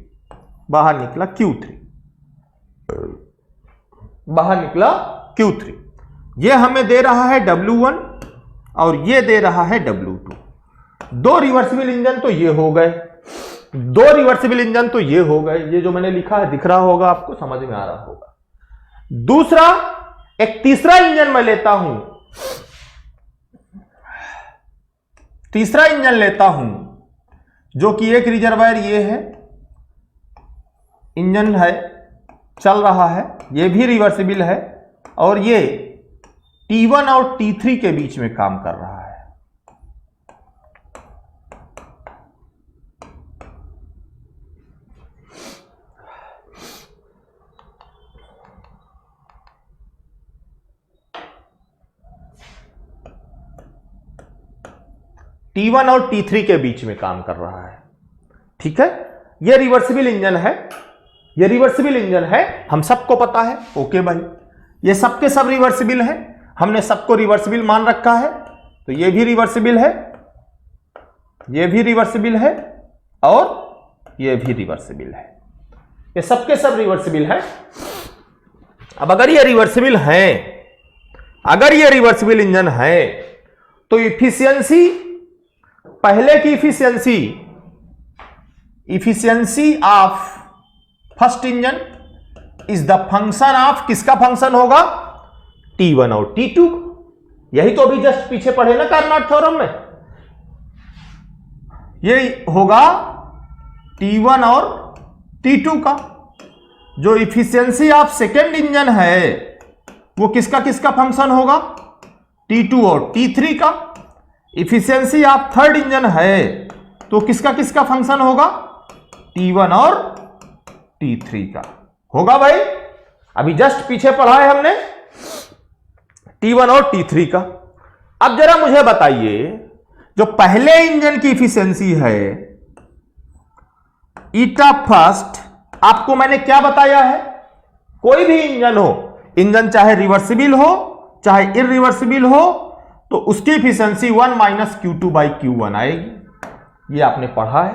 बाहर निकला Q3, ये हमें दे रहा है W1 और ये दे रहा है W2। 2 रिवर्सिबल इंजन तो ये हो गए, ये जो मैंने लिखा है दिख रहा होगा आपको, समझ में आ रहा होगा। दूसरा एक तीसरा इंजन मैं लेता हूं, जो कि एक रिजर्वायर ये है, इंजन है चल रहा है, ये भी रिवर्सिबल है, और ये T1 और T3 के बीच में काम कर रहा है। T1 और T3 के बीच में काम कर रहा है। ठीक है, यह रिवर्सिबल इंजन है, यह रिवर्सिबल इंजन है, हम सबको पता है। ओके भाई, ये सबके सब रिवर्सिबल है, हमने सबको रिवर्सिबल मान रखा है, तो ये भी रिवर्सिबल है, ये भी रिवर्सिबल है और ये भी रिवर्सिबल है, ये सबके सब रिवर्सिबल है। अब अगर ये रिवर्सिबल है, अगर ये रिवर्सिबल इंजन है, तो इफिशियंसी, पहले की efficiency of first engine is the function of, किसका फंक्शन होगा? T1 और T2। यही तो अभी जस्ट पीछे पढ़े ना कार्नोट थ्योरम में, ये होगा T1 और T2 का। जो इफिशियंसी ऑफ सेकेंड इंजन है वो किसका किसका फंक्शन होगा? T2 और T3 का। इफिशियंसी ऑफ थर्ड इंजन है तो किसका किसका फंक्शन होगा? T1 और T3 का होगा भाई। अभी जस्ट पीछे पढ़ा है हमने T1 और T3 का। अब जरा मुझे बताइए, जो पहले इंजन की इफिशियंसी है ईटा फर्स्ट, आपको मैंने क्या बताया है? कोई भी इंजन हो, इंजन चाहे रिवर्सिबल हो चाहे इरिवर्सिबल हो, तो उसकी efficiency 1 minus Q2 by Q1 आएगी। ये आपने पढ़ा है,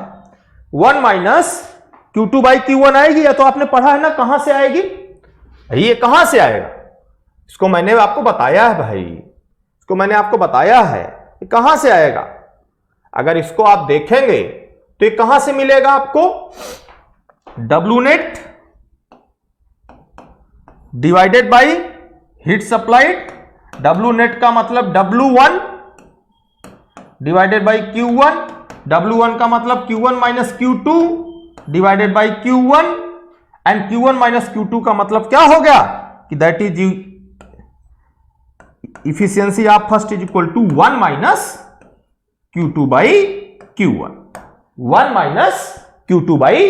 1 माइनस Q2 बाई Q1 आएगी। या तो आपने पढ़ा है ना, कहां से आएगी? ये कहां से आएगा? इसको मैंने आपको बताया है भाई, इसको मैंने आपको बताया है, ये कहां से आएगा? अगर इसको आप देखेंगे तो ये कहां से मिलेगा आपको? W net divided by heat supplied. W net का मतलब W1 divided by Q1, W1 का मतलब Q1 minus Q2 divided by Q1, and Q1 minus Q2 का मतलब क्या हो गया कि that is efficiency of first is equal to 1 minus Q2 by Q1, 1 minus Q2 by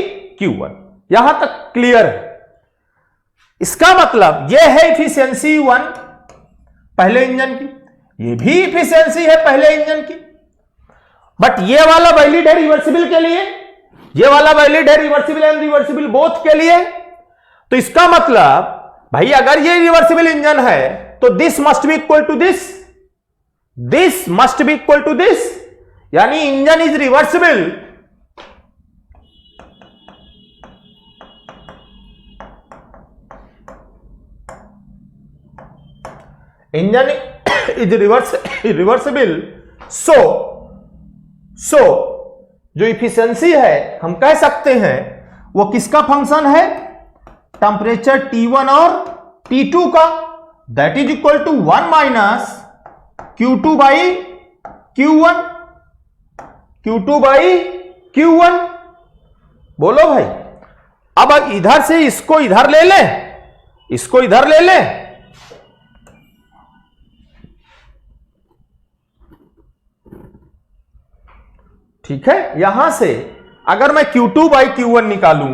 Q1। यहां तक क्लियर है? इसका मतलब यह है इफिशियंसी 1 पहले इंजन की, ये भी इफिशियंसी है पहले इंजन की, बट ये वाला वैलिड है रिवर्सिबल के लिए, ये वाला वैलिड है रिवर्सिबल एंड रिवर्सिबल बोथ के लिए। तो इसका मतलब भाई अगर ये रिवर्सिबल इंजन है तो this must be equal to this, this must be equal to this, यानी engine is reversible. Engine is reversible, so जो इफिशियंसी है हम कह सकते हैं वो किसका फंक्शन है? टेम्परेचर T1 और T2 का, that is equal to 1 minus Q2 by Q1, Q2 by Q1। बोलो भाई। अब इधर से इसको इधर ले लें, इसको इधर ले लें, ठीक है। यहां से अगर मैं Q2 बाई Q1 निकालूं,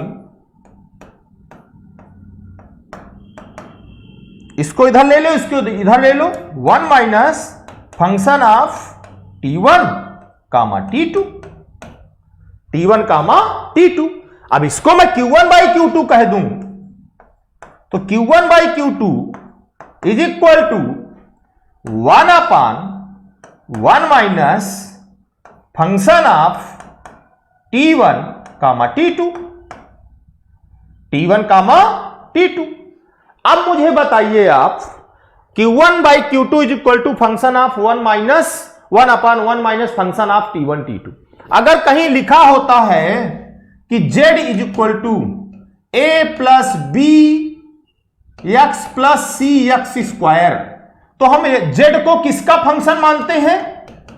इसको इधर ले लो, इसको इधर ले लो, 1 minus function of T1 comma T2, T1 comma T2। अब इसको मैं Q1 बाई Q2 कह दूं तो Q1 by Q2 is equal to 1 upon 1 minus function of T1 comma T2, T1 comma T2। अब मुझे बताइए आप, Q1 by Q2 is equal to function of 1 upon 1 minus function of T1 T2। अगर कहीं लिखा होता है कि Z is equal to A plus B X plus C X square, तो हम Z को किसका फंक्शन मानते हैं?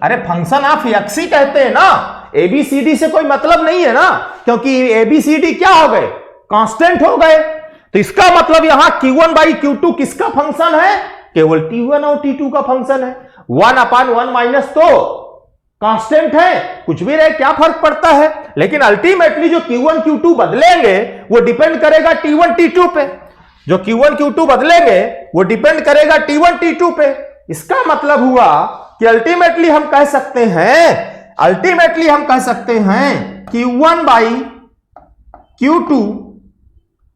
अरे फंक्शन ऑफ एक्स ही कहते हैं ना, ABCD से कोई मतलब नहीं है ना, क्योंकि ABCD क्या हो गए? कांस्टेंट हो गए। तो इसका मतलब यहां Q1 बाई Q2 किसका फंक्शन है? केवल T1 और T2 का फंक्शन है। 1/1 माइनस तो कांस्टेंट है, कुछ भी रहे क्या फर्क पड़ता है। लेकिन अल्टीमेटली जो Q1 Q2 बदलेंगे वो डिपेंड करेगा T1 T2 पे। जो Q1 Q2 बदलेंगे वो डिपेंड करेगा T1 T2 पे। इसका मतलब हुआ कि अल्टीमेटली हम कह सकते हैं Q1 by Q2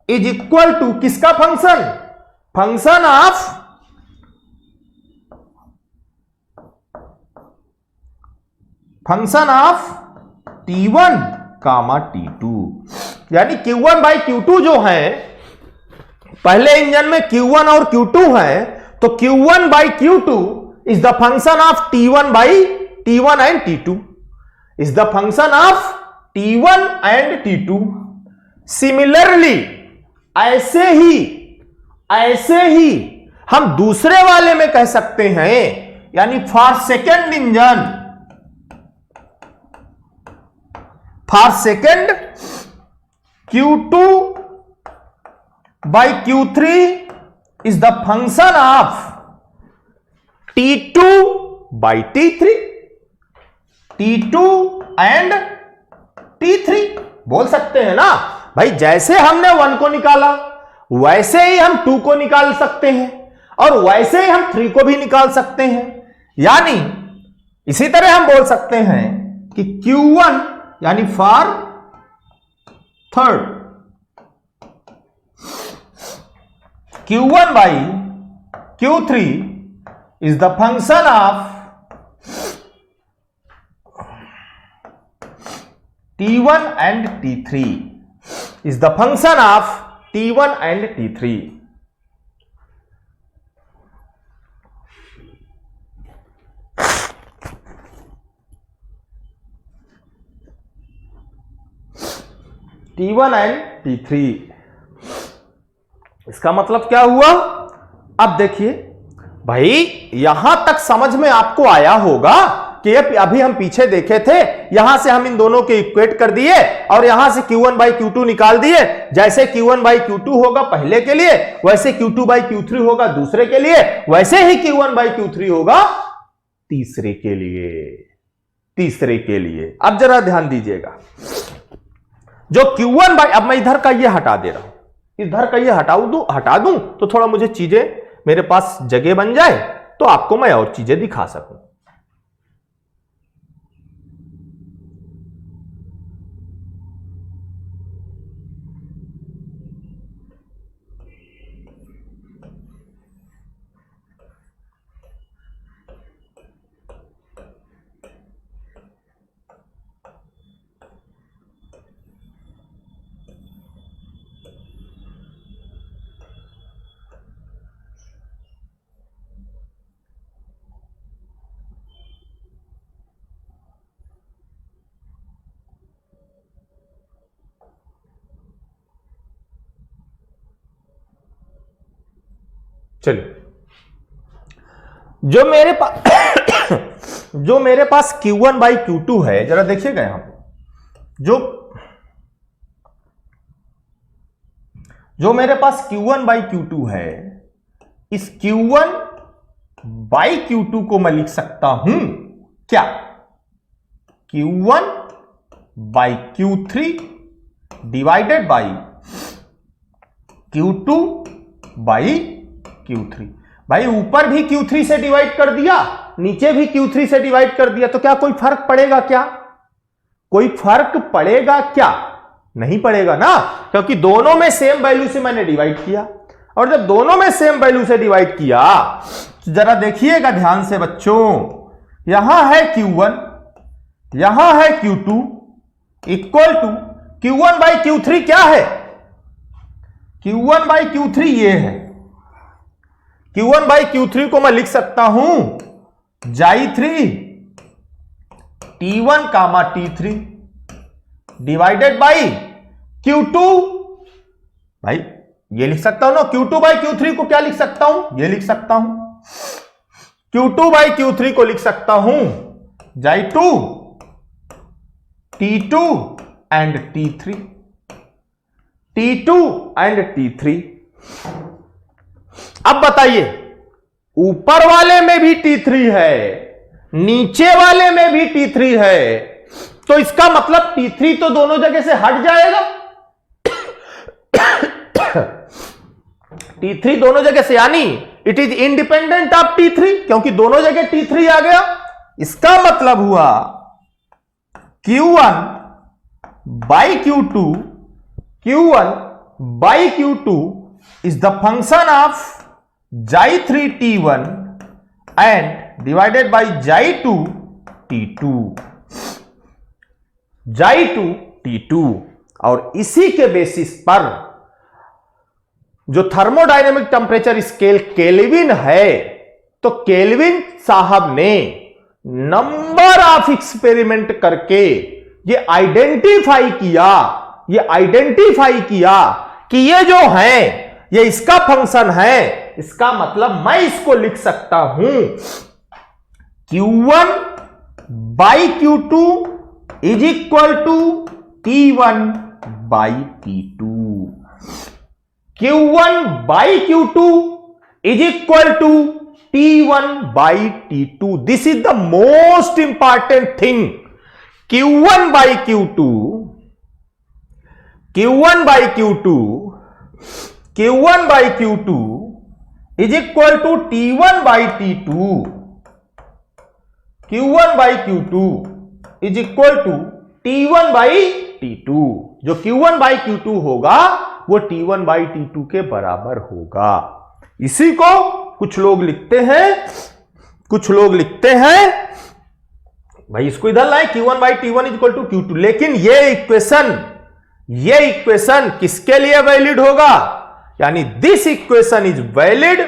is equal to किसका function? Function of T1 comma T2। यानी Q1 बाई Q2 जो है, पहले इंजन में Q1 और Q2 है, तो Q1 by Q2 is the function of T1 by T1 and T2, is the function of T1 and T2। Similarly ऐसे ही हम दूसरे वाले में कह सकते हैं, यानी for second engine, for second Q2 by Q3 is the function of T2 by T3, T2 and T3 बोल सकते हैं ना भाई। जैसे हमने 1 को निकाला वैसे ही हम 2 को निकाल सकते हैं, और वैसे ही हम 3 को भी निकाल सकते हैं। यानी इसी तरह हम बोल सकते हैं कि Q1 यानी for third Q1 by Q3 is the function of T1 and T3, is the function of T1 and T3। T1 and T3, इसका मतलब क्या हुआ? अब देखिए भाई, यहां तक समझ में आपको आया होगा कि अभी हम पीछे देखे थे, यहां से हम इन दोनों के इक्वेट कर दिए और यहां से Q1 बाई Q2 निकाल दिए। जैसे Q1 बाई Q2 होगा पहले के लिए, वैसे Q2 बाई Q3 होगा दूसरे के लिए, वैसे ही Q1 बाई Q3 होगा तीसरे के लिए। अब जरा ध्यान दीजिएगा, जो Q1 बाई, अब मैं इधर का ये हटा दे रहा हूं, इधर का ये हटा दूं तो थोड़ा मुझे चीजें, मेरे पास जगह बन जाए तो आपको मैं और चीजें दिखा सकूं। चलिए, जो मेरे पास Q1 बाई Q2 है, जरा देखिएगा यहां पे, जो मेरे पास Q1 बाई Q2 है, इस Q1 बाई Q2 को मैं लिख सकता हूं क्या? Q1 by Q3 divided by Q2 by Q3। भाई ऊपर भी Q3 से डिवाइड कर दिया, नीचे भी Q3 से डिवाइड कर दिया, तो क्या कोई फर्क पड़ेगा क्या? कोई फर्क पड़ेगा क्या? नहीं पड़ेगा ना, क्योंकि दोनों में सेम वैल्यू से मैंने डिवाइड किया। और जब दोनों में सेम वैल्यू से डिवाइड किया, तो जरा देखिएगा ध्यान से बच्चों, यहां है Q1, यहां है Q2 equal to Q1 by Q3 क्या है? Q1 बाई Q3 ये है। Q1 बाई Q3 को मैं लिख सकता हूं J3 T1 comma T3 divided by Q2, भाई ये लिख सकता हूं ना, Q2 बाई Q3 को क्या लिख सकता हूं? ये लिख सकता हूं Q2 बाई Q3 को लिख सकता हूं J2 T2 and T3, T2 and T3। अब बताइए, ऊपर वाले में भी T3 है, नीचे वाले में भी T3 है, तो इसका मतलब T3 तो दोनों जगह से हट जाएगा। T3 दोनों जगह से, यानी it is independent of T3, क्योंकि दोनों जगह T3 आ गया। इसका मतलब हुआ Q1 by Q2, Q1 by Q2 is the function of xi3 T1 and divided by xi2 T2, xi2 T2। और इसी के बेसिस पर जो थर्मोडायनेमिक टेम्परेचर स्केल केल्विन है, तो केल्विन साहब ने नंबर ऑफ एक्सपेरिमेंट करके ये आइडेंटिफाई किया कि ये जो है ये इसका फंक्शन है। इसका मतलब मैं इसको लिख सकता हूं Q1 by Q2 is equal to T1 by T2। Q1 by Q2 is equal to T1 by T2। This is the most important thing. Q1 by Q2, Q1 by Q2, Q1 by Q2 is equal to T1 by T2। Q1 by Q2 is equal to T1 by T2। जो Q1 by Q2 होगा वो T1 by T2 के बराबर होगा। इसी को कुछ लोग लिखते हैं भाई इसको इधर लाए Q1 by T1 is equal to Q2, लेकिन ये इक्वेशन किसके लिए वैलिड होगा? यानी this equation is valid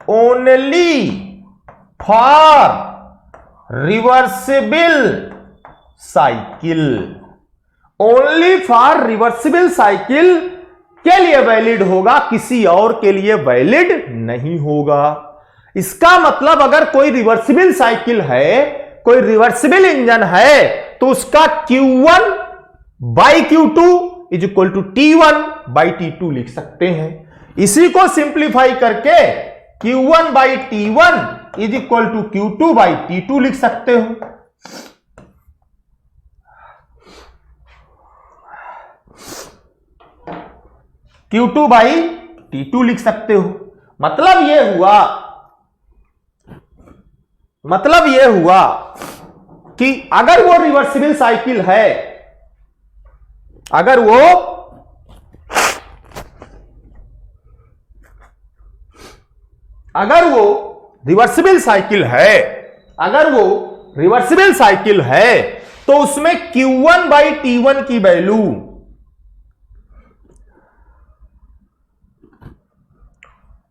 only for reversible cycle. Only for reversible cycle के लिए वैलिड होगा, किसी और के लिए वैलिड नहीं होगा। इसका मतलब अगर कोई रिवर्सिबल साइकिल है, कोई रिवर्सिबल इंजन है, तो उसका Q1 by Q2 is equal to T1 by T2 लिख सकते हैं। इसी को सिंप्लीफाई करके Q1 by T1 is equal to Q2 by T2 लिख सकते हो। Q2 बाई T2 लिख सकते हो। मतलब यह हुआ कि अगर वो रिवर्सिबल साइकिल है, अगर वो रिवर्सिबल साइकिल है, तो उसमें Q1 बाई T1 की वैल्यू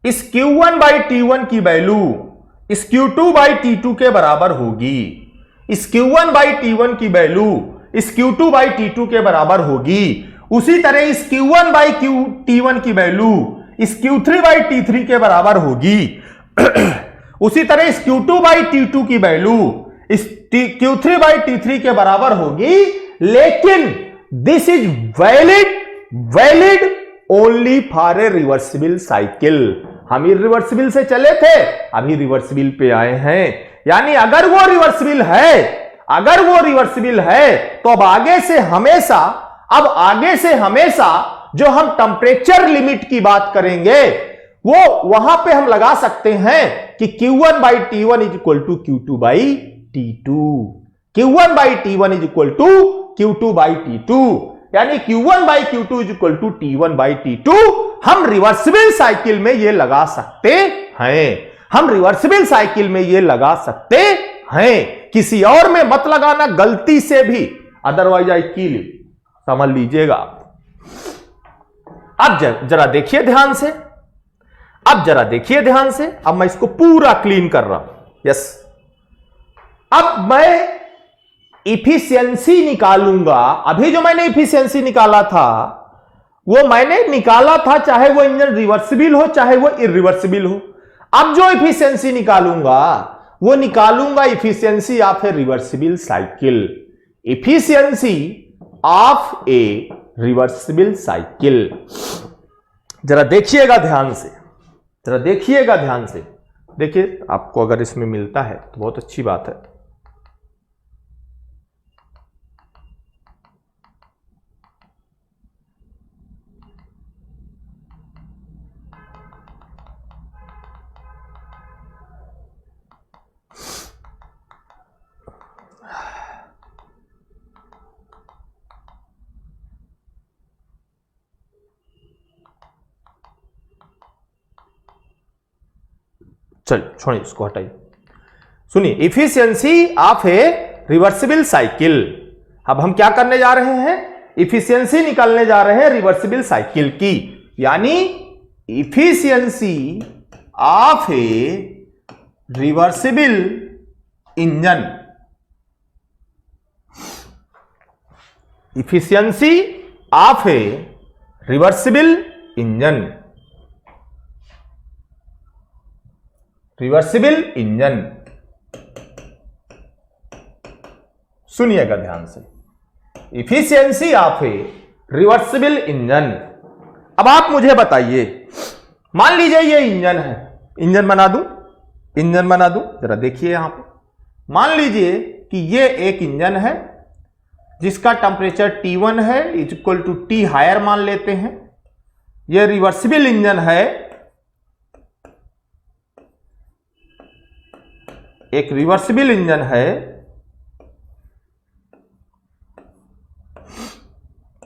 इस Q1 बाई T1 की वैल्यू इस Q2 बाई T2 के बराबर होगी। इस Q1 बाई T1 की वैल्यू इस Q2 बाई T2 के बराबर होगी। उसी तरह इस Q1 बाई T1 की वैल्यू इस Q3 बाई T3 के बराबर होगी। उसी तरह इस Q2 बाई T2 की वैल्यू इस Q3 बाई T3 के बराबर होगी। लेकिन this is valid only for a reversible cycle. हम इरिवर्सिबल से चले थे, अभी रिवर्सिबल पे आए हैं। यानी अगर वो रिवर्सिबल है तो अब आगे से हमेशा जो हम टेम्परेचर लिमिट की बात करेंगे वो वहां पे हम लगा सकते हैं कि Q1 by T1 is equal to Q2 by T2। Q1 by T1 is equal to Q2 by T2, यानी Q1 by Q2 is equal to T1 by T2। हम रिवर्सिबल साइकिल में ये लगा सकते हैं, किसी और में मत लगाना गलती से भी, अदरवाइज आई किल, समझ लीजिएगा। अब जरा देखिए ध्यान से, अब मैं इसको पूरा क्लीन कर रहा हूं। यस, अब मैं इफिशियंसी निकालूंगा। अभी जो मैंने इफिशियंसी निकाला था वो मैंने निकाला था चाहे वो इंजन रिवर्सिबल हो चाहे वो इरिवर्सिबल हो। अब जो इफिशियंसी निकालूंगा वो निकालूंगा efficiency of a reversible cycle. Efficiency of a reversible cycle. जरा देखिएगा ध्यान से, देखिए आपको अगर इसमें मिलता है तो बहुत अच्छी बात है। चलिए छोड़िए, इसको हटाइए। सुनिए, efficiency of a reversible cycle. अब हम क्या करने जा रहे हैं? इफिशियंसी निकालने जा रहे हैं रिवर्सिबल साइकिल की, यानी efficiency of a reversible engine. Efficiency of a reversible engine, reversible engine. सुनिएगा ध्यान से, efficiency of a reversible engine. अब आप मुझे बताइए, मान लीजिए ये इंजन है, इंजन बना दूं, इंजन बना दूं, जरा देखिए यहां पे। मान लीजिए कि ये एक इंजन है जिसका टेम्परेचर T1 है, is equal to T higher मान लेते हैं। ये रिवर्सिबल इंजन है, एक रिवर्सिबल इंजन है।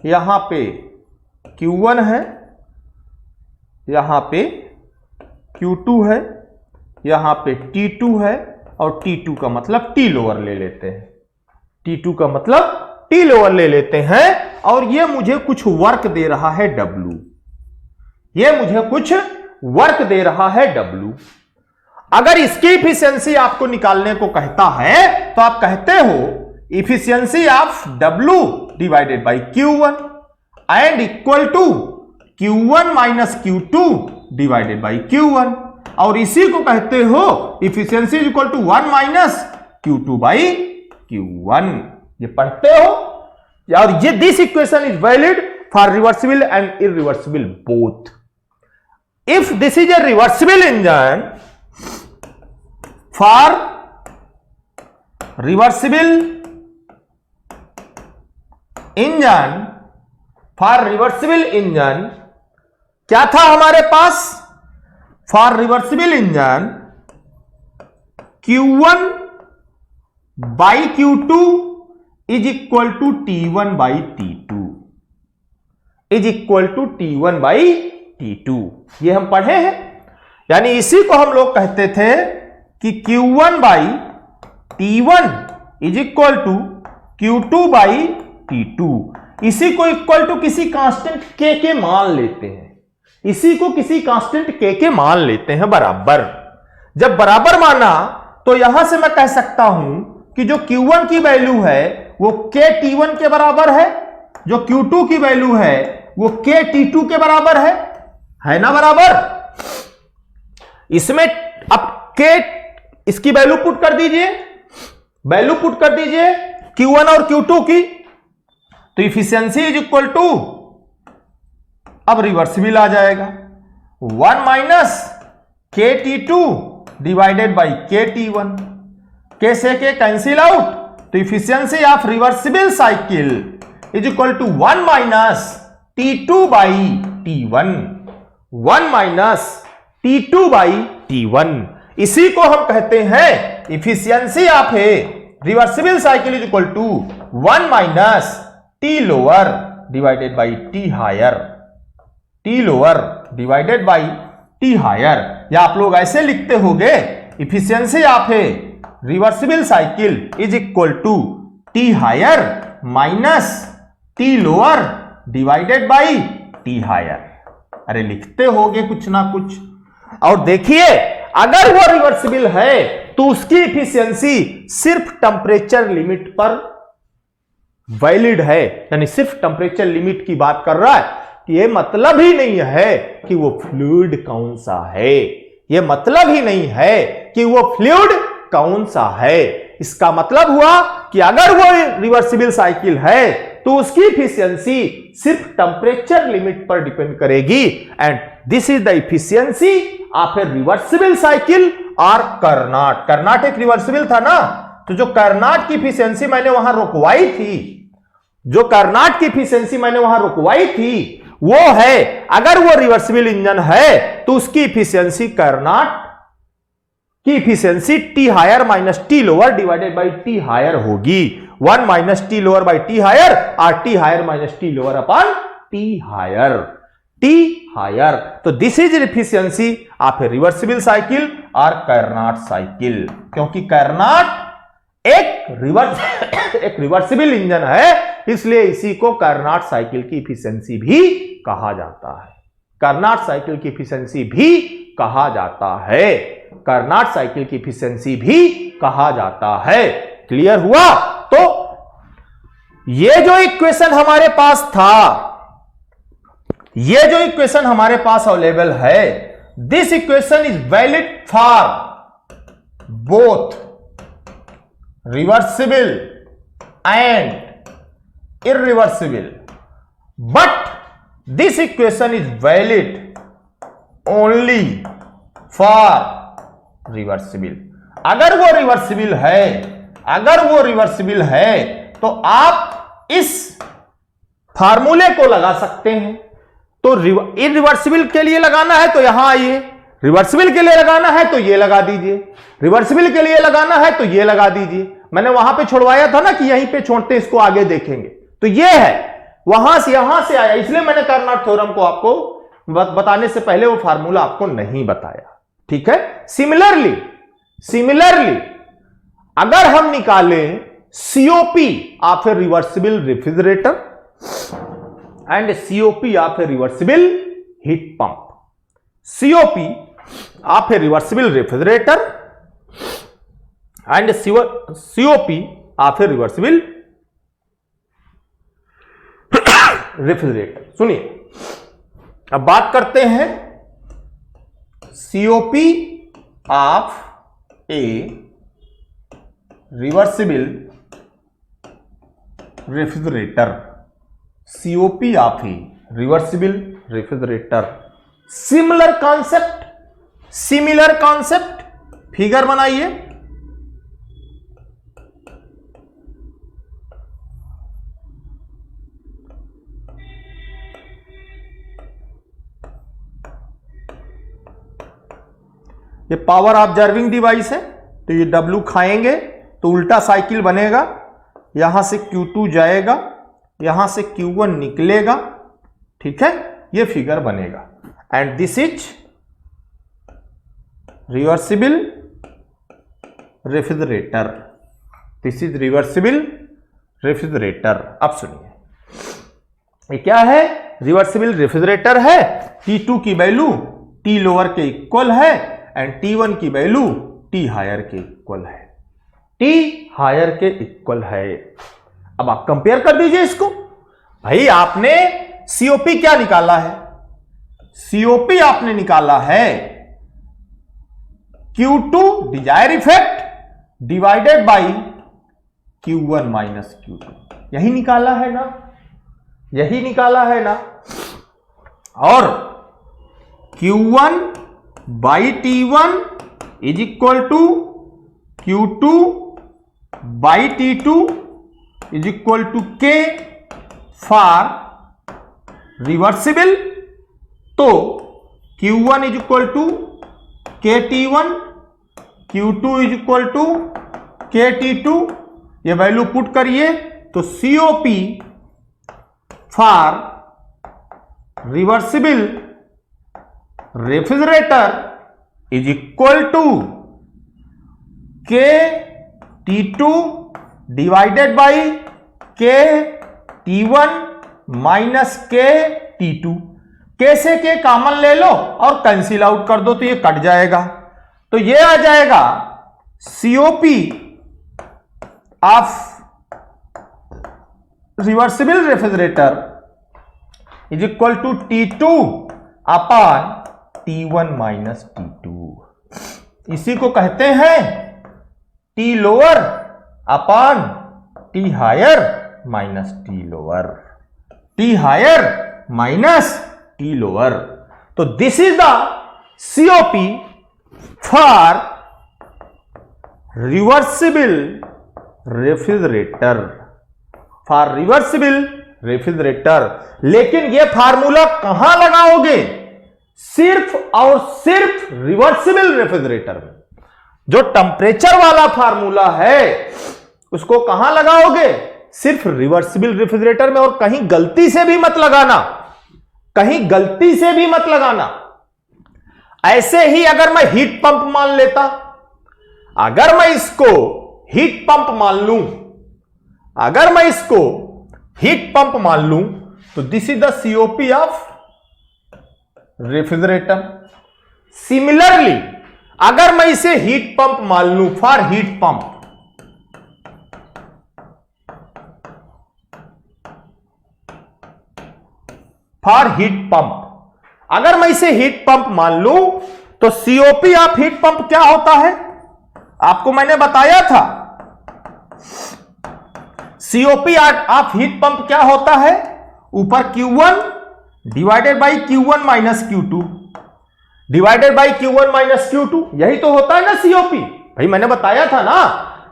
यहां पे Q1 है, यहां पे Q2 है, यहां पे T2 है, और T2 का मतलब T लोअर ले लेते हैं। T2 का मतलब T लोअर ले लेते हैं, और ये मुझे कुछ वर्क दे रहा है W। ये मुझे कुछ वर्क दे रहा है W। अगर इसकी इफिशियंसी आपको निकालने को कहता है तो आप कहते हो efficiency of W divided by Q1 and equal to Q1 minus Q2 divided by Q1, और इसी को कहते हो efficiency equal to 1 minus Q2 by Q1। ये पढ़ते हो, और ये this equation is valid for reversible and irreversible both. If this is a reversible engine, for reversible engine, for reversible engine क्या था हमारे पास? for reversible engine Q1 by Q2 is equal to T1 by T2 is equal to T1 by T2। ये हम पढ़े हैं, यानी इसी को हम लोग कहते थे कि Q1 by T1 is equal to Q2 by T2। इसी को इक्वल टू किसी कांस्टेंट K के मान लेते हैं, इसी को किसी कांस्टेंट K के मान लेते हैं बराबर। जब बराबर माना तो यहां से मैं कह सकता हूं कि जो Q1 की वैल्यू है वो K T1 के बराबर है, जो Q2 की वैल्यू है वो K T2 के बराबर है ना बराबर? इसमें अब K, इसकी वैल्यू पुट कर दीजिए, वैल्यू पुट कर दीजिए Q1 और Q2 की, तो इफिशियंसी इज इक्वल टू, अब रिवर्सिबल आ जाएगा 1 minus K T2 divided by K T1। K से K कैंसिल आउट, तो efficiency of reversible cycle is equal to 1 minus T2 by T1, 1 minus T2 by T1। इसी को हम कहते हैं efficiency of a reversible cycle is equal to 1 minus T lower divided by T higher, T lower divided by T higher. या आप लोग ऐसे लिखते होंगे efficiency of a reversible cycle is equal to T higher minus T lower divided by T higher. अरे लिखते होगे कुछ ना कुछ। और देखिए, अगर वो रिवर्सिबल है तो उसकी इफिशियंसी सिर्फ टेम्परेचर लिमिट पर वैलिड है, यानी सिर्फ टेम्परेचर लिमिट की बात कर रहा है। कि ये मतलब ही नहीं है कि वो फ्लूइड कौन सा है, ये मतलब ही नहीं है कि वो फ्लूइड कौन सा है। इसका मतलब हुआ कि अगर वो रिवर्सिबल साइकिल है तो उसकी इफिशियंसी सिर्फ टेम्परेचर लिमिट पर डिपेंड करेगी, and this is the efficiency of a reversible cycle और कर्नाट। कर्नाट एक रिवर्सिबल था ना, तो जो कर्नाट की इफिशियंसी मैंने वहां रुकवाई थी, जो कर्नाट की इफिशियंसी मैंने वहां रुकवाई थी वो है, अगर वो रिवर्सिबल इंजन है तो उसकी इफिशियंसी कर्नाट की efficiency T higher minus T lower divided by T higher होगी। 1 minus T lower by T higher और T higher minus T lower upon T higher. T higher, तो this is efficiency of a reversible cycle और Carnot cycle, क्योंकि कर्नाट एक reversible engine है, इसलिए इसी को कर्नाट साइकिल की इफिशियंसी भी कहा जाता है। कर्नाट साइकिल की इफिशियंसी भी कहा जाता है, कर्नाट साइकिल की इफिशियंसी भी कहा जाता है। क्लियर हुआ? तो ये जो इक्वेशन हमारे पास था, ये जो इक्वेशन हमारे पास अवेलेबल है, this equation is valid for both reversible and irreversible, but this equation is valid only for reversible. अगर वो रिवर्सिबल है, अगर वो रिवर्सिबल है तो आप इस फार्मूले को लगा सकते हैं। तो इररिवर्सिबल के लिए लगाना है तो यहां आइए, रिवर्सिबल के लिए लगाना है तो ये लगा दीजिए, रिवर्सिबल के लिए लगाना है तो ये लगा दीजिए। मैंने वहां पे छोड़वाया था ना कि यहीं पे छोड़ते, इसको आगे देखेंगे। तो ये है, यहां से आया, इसलिए मैंने कर्नाट थ्योरम को आपको बताने से पहले वो फार्मूला आपको नहीं बताया। ठीक है। सिमिलरली अगर हम निकालें COP of a reversible refrigerator and COP of a reversible heat pump, COP of a reversible refrigerator and COP of a reversible refrigerator. सुनिए, अब बात करते हैं COP of a reversible refrigerator, COP of a reversible refrigerator. Similar concept, figure बनाइए। ये power observing device है, तो ये W खाएंगे तो उल्टा साइकिल बनेगा, यहां से Q2 जाएगा, यहां से Q1 निकलेगा। ठीक है, ये फिगर बनेगा। And this is reversible refrigerator, this is reversible refrigerator. अब सुनिए, ये क्या है? रिवर्सिबल रेफ्रिजरेटर है। T2 की वैल्यू T लोअर के इक्वल है एंड T1 की वैल्यू T हायर के इक्वल है, T हायर के इक्वल है। अब आप कंपेयर कर दीजिए इसको। भाई आपने सीओपी क्या निकाला है? सीओपी आपने निकाला है Q2 desire effect divided by Q1 minus Q2, यही निकाला है ना, यही निकाला है ना। और Q1 by T1 is equal to Q2 by T2 is equal to K for reversible. तो Q1 is equal to KT1, Q2 is equal to KT2, ये वैल्यू पुट करिए तो COP for reversible refrigerator is equal to KT2 divided by KT1 minus KT2। K से K common ले लो और cancel out कर दो तो ये कट जाएगा, तो ये आ जाएगा COP of reversible refrigerator is equal to T2 upon T1 minus T2। इसी को कहते हैं T lower upon T higher minus T lower, T higher minus T lower. तो this is the COP for reversible refrigerator, for reversible refrigerator. लेकिन यह formula कहां लगाओगे? सिर्फ और सिर्फ रिवर्सिबल रेफ्रिजरेटर में। जो टेम्परेचर वाला फार्मूला है उसको कहां लगाओगे? सिर्फ रिवर्सिबल रेफ्रिजरेटर में। और कहीं गलती से भी मत लगाना, कहीं गलती से भी मत लगाना। ऐसे ही अगर मैं हीट पंप मान लेता, अगर मैं इसको हीट पंप मान लूं, अगर मैं इसको हीट पंप मान लूं, तो this is the COP of refrigerator. Similarly अगर मैं इसे हीट पंप मान लूं, for heat pump, for heat pump, अगर मैं इसे हीट पंप मान लूं, तो सीओपी ऑफ हीट पंप क्या होता है? आपको मैंने बताया था सीओपी ऑफ हीट पंप क्या होता है? ऊपर Q1 divided by Q1 minus Q2 divided by Q1 minus Q2, यही तो होता है ना सीओपी। भाई मैंने बताया था ना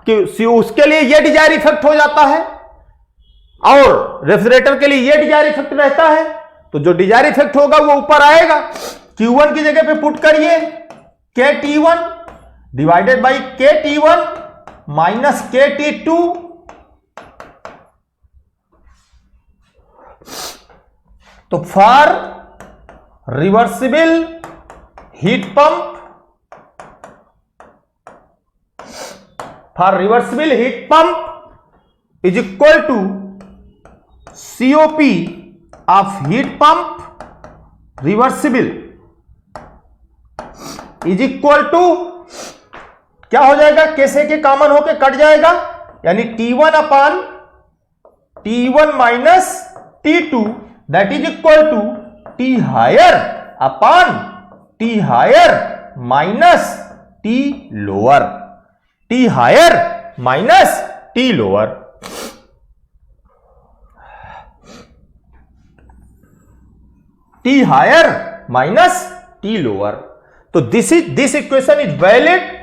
कि उसके लिए यह डिजायर इफेक्ट हो जाता है और रेफ्रिजरेटर के लिए यह डिजायर इफेक्ट रहता है। तो जो डिजायर इफेक्ट होगा वो ऊपर आएगा। Q1 की जगह पे पुट करिए KT1 divided by KT1 minus KT2 तो for reversible heat pump, for reversible heat pump is equal to COP of heat pump reversible is equal to क्या हो जाएगा? कैसे के कॉमन होके कट जाएगा, यानी T1 upon T1 minus T2 that is equal to T higher upon T higher minus T lower, T higher minus T lower. T higher minus T lower. तो this equation is valid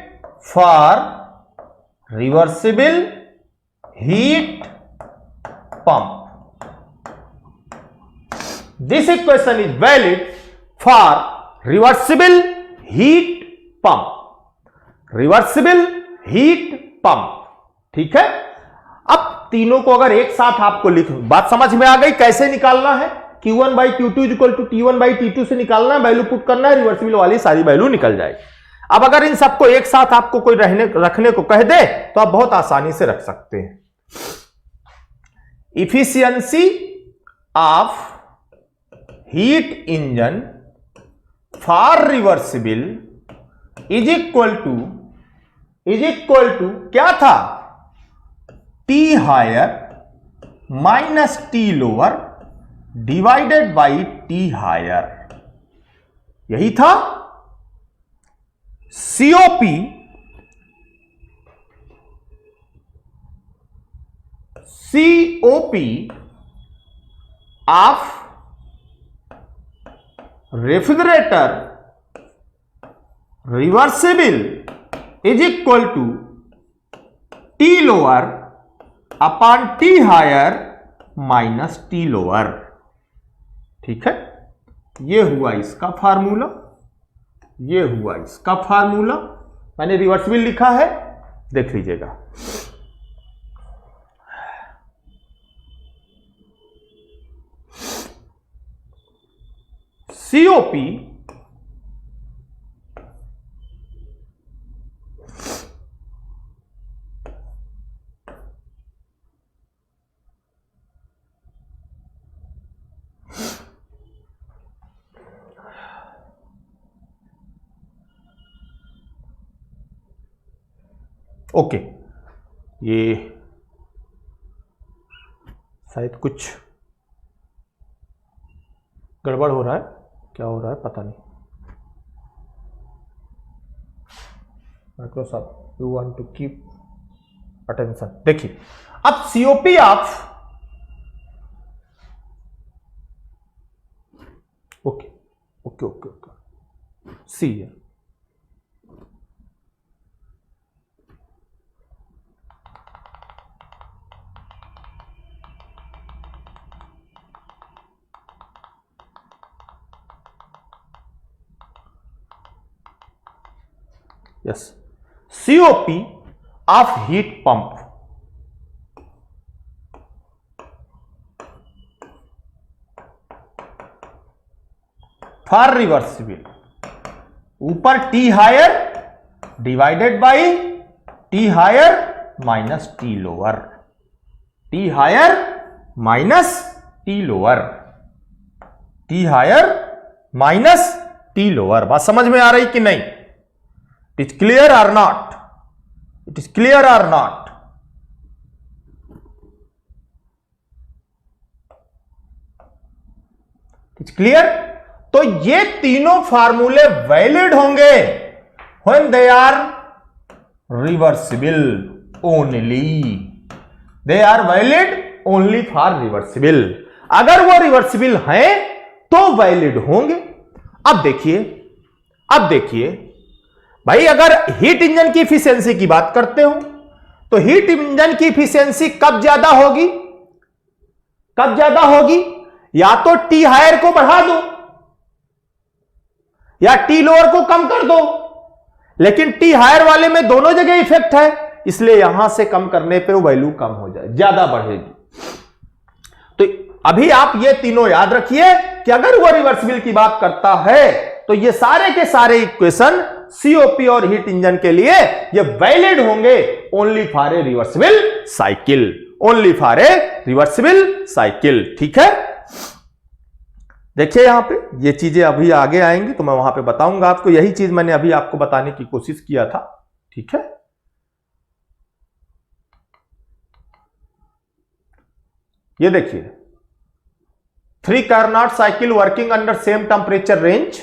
for reversible heat pump. This equation is valid for reversible heat pump, reversible heat pump। ठीक है, अब तीनों को अगर एक साथ आपको लिख, बात समझ में आ गई कैसे निकालना है? Q1 by Q2 equal to T1 by T2 से निकालना है, वैल्यू पुट करना है, रिवर्सिबल वाली सारी वैल्यू निकल जाएगी। अब अगर इन सबको एक साथ आपको कोई रखने को कह दे तो आप बहुत आसानी से रख सकते हैं। Efficiency of heat engine for reversible is equal to क्या था? T higher minus T lower divided by T higher, यही था। COP of refrigerator reversible is equal to T lower upon T higher minus T lower. ठीक है, ये हुआ इसका formula, ये हुआ इसका फार्मूला। मैंने रिवर्सिबल लिखा है, देख लीजिएगा। सीओपी ओके, ये शायद कुछ गड़बड़ हो रहा है, क्या हो रहा है पता नहीं। Microsoft you want to keep attention. देखिए अब COP of, okay okay okay okay, सी है yes, COP of heat pump for reversible, ऊपर T higher divided by T higher minus T lower, T higher minus T lower, T higher minus T lower. बात समझ में आ रही कि नहीं? It is clear or not? It is clear or not? It is clear? तो ये तीनों फार्मूले वैलिड होंगे when they are reversible only, they are valid only for reversible. अगर वो रिवर्सिबल हैं तो वैलिड होंगे। अब देखिए भाई, अगर हीट इंजन की इफिशियंसी की बात करते हो तो हीट इंजन की इफिशियंसी कब ज्यादा होगी? कब ज्यादा होगी? या तो T हायर को बढ़ा दो या T लोअर को कम कर दो, लेकिन T हायर वाले में दोनों जगह इफेक्ट है, इसलिए यहां से कम करने पे वो वैल्यू कम हो जाए, ज्यादा बढ़ेगी। तो अभी आप ये तीनों याद रखिए कि अगर वो रिवर्सिबल की बात करता है तो ये सारे के सारे इक्वेशन COP और हीट इंजन के लिए ये वैलिड होंगे only for a reversible cycle, only for a reversible cycle. ठीक है, देखिए यहां पे ये चीजें अभी आगे आएंगी तो मैं वहां पे बताऊंगा आपको, यही चीज मैंने अभी आपको बताने की कोशिश किया था। ठीक है, ये देखिए 3 Carnot cycle working under same temperature range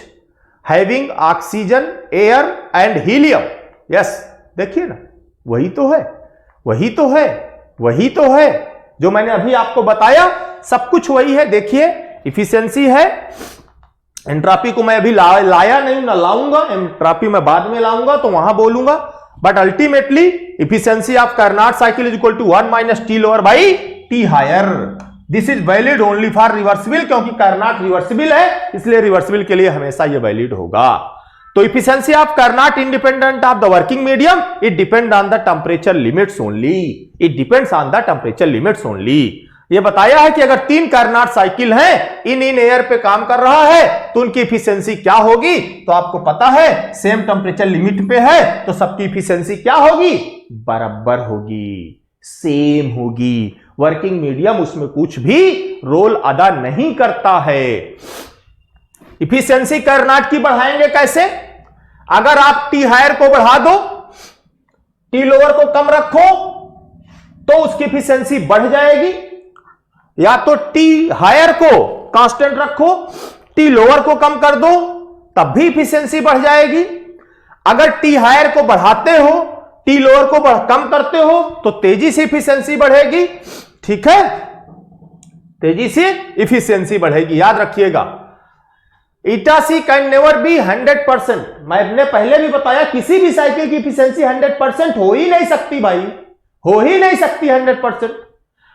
having oxygen, air and helium. Yes, देखिए ना, वही तो है, वही तो है, वही तो है जो मैंने अभी आपको बताया, सब कुछ वही है। देखिए इफिशियंसी है, एंट्रोपी को मैं अभी लाया नहीं, ना लाऊंगा, एंट्रोपी मैं बाद में लाऊंगा तो वहां बोलूंगा, but ultimately efficiency of Carnot cycle is equal to 1 minus T lower by T higher. This is valid only for reversible, क्योंकि कार्नोट रिवर्सिबल है, इसलिए रिवर्सिबल के लिए हमेशा ये वैलिड होगा। तो efficiency of Carnot independent of the working medium, it depend on the temperature limits only, it depends on the temperature limits only. ये बताया है कि अगर 3 कार्नोट साइकिल हैं, इन एयर पे काम कर रहा है तो उनकी इफिशियंसी क्या होगी, तो आपको पता है सेम टेम्परेचर लिमिट पे है तो सबकी इफिशियंसी क्या होगी, बराबर होगी, सेम होगी। वर्किंग मीडियम उसमें कुछ भी रोल अदा नहीं करता है। इफिशियंसी कार्नोट की बढ़ाएंगे कैसे? अगर आप T हायर को बढ़ा दो, T लोअर को कम रखो तो उसकी इफिशियंसी बढ़ जाएगी, या तो T हायर को कांस्टेंट रखो, T लोअर को कम कर दो, तब भी इफिशियंसी बढ़ जाएगी। अगर T हायर को बढ़ाते हो, T लोअर को कम करते हो तो तेजी से इफिशियंसी बढ़ेगी। ठीक है, तेजी से इफिशियंसी बढ़ेगी, याद रखिएगा। ईटा सी कैन नेवर बी 100%। मैंने पहले भी बताया किसी भी साइकिल की इफिशियंसी 100% हो ही नहीं सकती भाई, हो ही नहीं सकती 100%,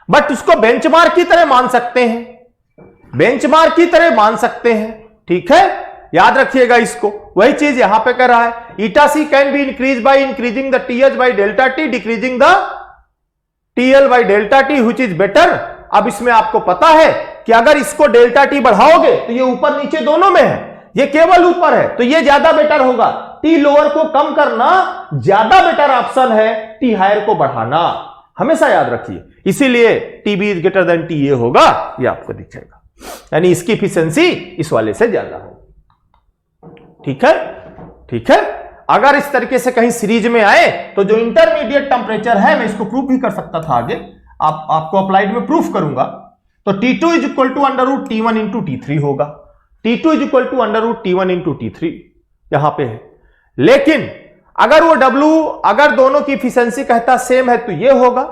बट उसको बेंचमार्क की तरह मान सकते हैं, बेंचमार्क की तरह मान सकते हैं। ठीक है, याद रखिएगा इसको, वही चीज यहां पे कर रहा है। Eta C can be increase by increasing the TH by delta T, decreasing the TL by delta T, which is better. अब इसमें आपको पता है कि अगर इसको डेल्टा T बढ़ाओगे तो ये ऊपर नीचे दोनों में है, ये केवल ऊपर है तो ये ज्यादा बेटर होगा। T लोअर को कम करना ज्यादा बेटर ऑप्शन है T हायर को बढ़ाना, हमेशा याद रखिए। इसीलिए TB is greater then TA होगा, ये आपको दिखेगा, यानी इसकी इफिशियंसी इस वाले से ज्यादा होगी। ठीक है, ठीक है। अगर इस तरीके से कहीं सीरीज में आए तो जो इंटरमीडिएट टेम्परेचर है, मैं इसको प्रूफ भी कर सकता था आगे, आपको अप्लाइड में प्रूफ करूंगा, तो T2 is equal to under root T1 into T3 होगा। T2 is equal to under root T1 into T3 यहां पे है। लेकिन अगर वो W, अगर दोनों की इफिशियंसी कहता सेम है तो ये होगा,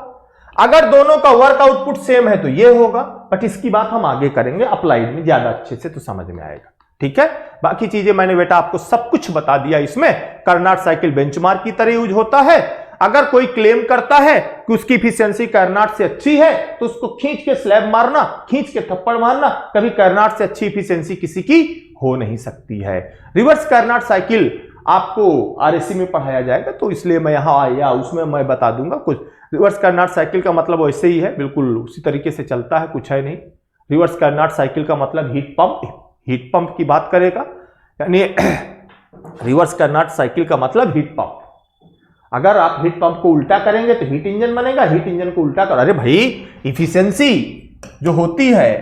अगर दोनों का वर्क आउटपुट सेम है तो ये होगा, बट इसकी बात हम आगे करेंगे अप्लाइड में, ज्यादा अच्छे से तो समझ में आएगा। ठीक है, बाकी चीजें मैंने बेटा आपको सब कुछ बता दिया। इसमें कार्नोट साइकिल बेंचमार्क की तरह यूज होता है। अगर कोई क्लेम करता है कि उसकी इफिशियंसी कार्नोट से अच्छी है तो उसको खींच के स्लैब मारना, खींच के थप्पड़ मारना, कभी कार्नोट से अच्छी इफिशियंसी किसी की हो नहीं सकती है। रिवर्स कार्नोट साइकिल आपको आरएसी में पढ़ाया जाएगा, तो इसलिए मैं यहाँ आया, उसमें मैं बता दूंगा कुछ। रिवर्स कार्नाट साइकिल का मतलब वैसे ही है, बिल्कुल उसी तरीके से चलता है, कुछ है नहीं। रिवर्स कार्नाट साइकिल का मतलब हीट पंप की बात करेगा, यानी रिवर्स कार्नाट साइकिल का मतलब हीट पंप। अगर आप हीट पंप को उल्टा करेंगे तो हीट इंजन बनेगा, हीट इंजन को उल्टा कर, अरे भाई इफिशियंसी जो होती है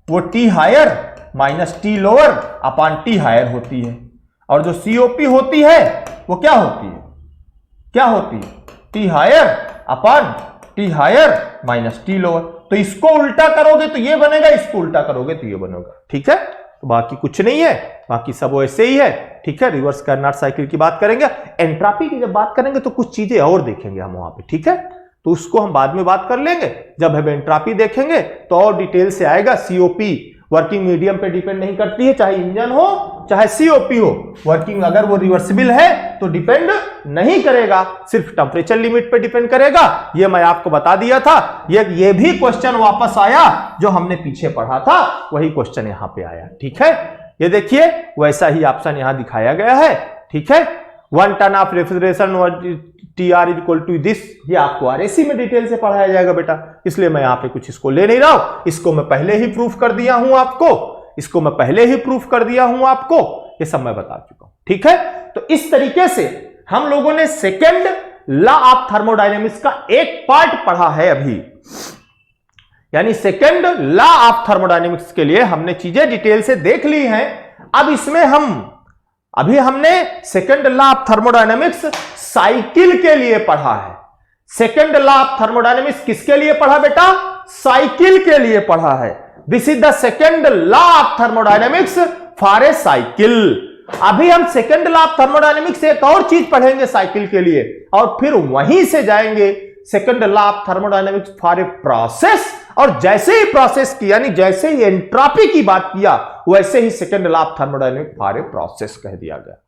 वो T higher minus T lower upon T higher होती है, और जो सीओपी होती है वो क्या होती है, क्या होती है, T higher upon T higher minus T lower. तो इसको उल्टा करोगे तो ये बनेगा, इसको उल्टा करोगे तो ये बनेगा, ठीक है। तो बाकी कुछ नहीं है, बाकी सब वैसे ही है, ठीक है। रिवर्स कार्नाट साइकिल की बात करेंगे, एंट्रोपी की जब बात करेंगे तो कुछ चीजें और देखेंगे हम वहां पे, ठीक है। तो उसको हम बाद में बात कर लेंगे, जब हम एंट्रोपी देखेंगे तो और डिटेल से आएगा। सीओपी वर्किंग मीडियम पे डिपेंड नहीं करती है, चाहे इंजन हो चाहे सीओपी हो, वर्किंग अगर वो रिवर्सिबल है तो डिपेंड नहीं करेगा, सिर्फ टेंपरेचर लिमिट पे डिपेंड करेगा। ये मैं आपको बता दिया था। ये भी क्वेश्चन वापस आया जो हमने पीछे पढ़ा था, वही क्वेश्चन यहां पे आया, ठीक है। ये देखिए वैसा ही ऑप्शन यहां दिखाया गया है, ठीक है। 1 ton of refrigeration TR equal to this, ये आपको आरएसी में डिटेल से पढ़ाया जाएगा बेटा, इसलिए मैं यहां पे कुछ इसको ले नहीं रहा हूं। इसको मैं पहले ही प्रूफ कर दिया हूं आपको, इसको मैं पहले ही प्रूफ कर दिया हूं आपको, ये सब मैं बता चुका हूं, ठीक है। तो इस तरीके से हम लोगों ने सेकेंड लॉ ऑफ थर्मोडायनेमिक्स का एक पार्ट पढ़ा है अभी, यानी सेकेंड लॉ ऑफ थर्मोडायनेमिक्स के लिए हमने चीजें डिटेल से देख ली हैं। अब इसमें अभी हमने second law of thermodynamics cycle के लिए पढ़ा है। सेकेंड लॉ ऑफ थर्मोडायनेमिक्स किसके लिए पढ़ा बेटा? साइकिल के लिए पढ़ा है। This is the second law of thermodynamics for A cycle. अभी हम सेकेंड लॉ ऑफ थर्मोडायनेमिक्स से एक और चीज पढ़ेंगे साइकिल के लिए, और फिर वहीं से जाएंगे second law of thermodynamics for a process. और जैसे ही प्रोसेस की, यानी जैसे ही एंट्रोपी की बात किया, वैसे ही second law of thermodynamics for a process कह दिया गया।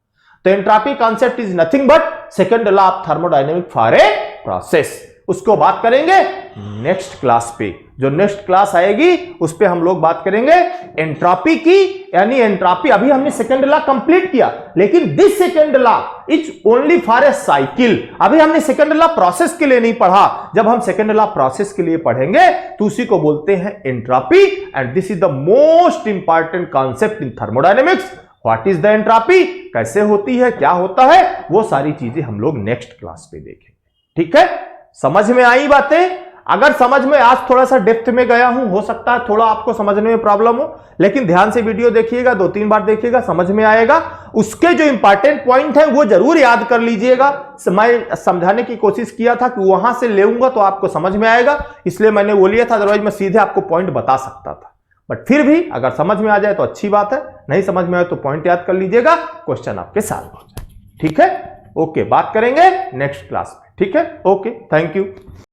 तो entropy concept is nothing but second law of thermodynamics for a process. उसको बात करेंगे नेक्स्ट क्लास पे, जो नेक्स्ट क्लास आएगी उस पे हम लोग बात करेंगे एंट्रोपी की, यानी एंट्रोपी। अभी हमने सेकेंड लॉ कंप्लीट किया, लेकिन this second law is only for a cycle. अभी हमने सेकेंड लॉ प्रोसेस के लिए नहीं पढ़ा। जब हम सेकेंड लॉ प्रोसेस के लिए पढ़ेंगे तो उसी को बोलते हैं entropy, and this is the most important concept in thermodynamics. What is the entropy, कैसे होती है, क्या होता है, वो सारी चीजें हम लोग नेक्स्ट क्लास पे देखेंगे, ठीक है। समझ में आई बातें? अगर समझ में, आज थोड़ा सा डेप्थ में गया हूं, हो सकता है थोड़ा आपको समझने में प्रॉब्लम हो, लेकिन ध्यान से वीडियो देखिएगा, 2-3 बार देखिएगा, समझ में आएगा। उसके जो इंपॉर्टेंट पॉइंट है वो जरूर याद कर लीजिएगा। मैं समझाने की कोशिश किया था कि वहां से लेऊंगा तो आपको समझ में आएगा, इसलिए मैंने वो लिया था, अदरवाइज मैं सीधे आपको पॉइंट बता सकता था। बट फिर भी अगर समझ में आ जाए तो अच्छी बात है, नहीं समझ में आए तो पॉइंट याद कर लीजिएगा, क्वेश्चन आपके सॉल्व हो जाए, ठीक है। ओके, बात करेंगे नेक्स्ट क्लास में, ठीक है। Okay, thank you.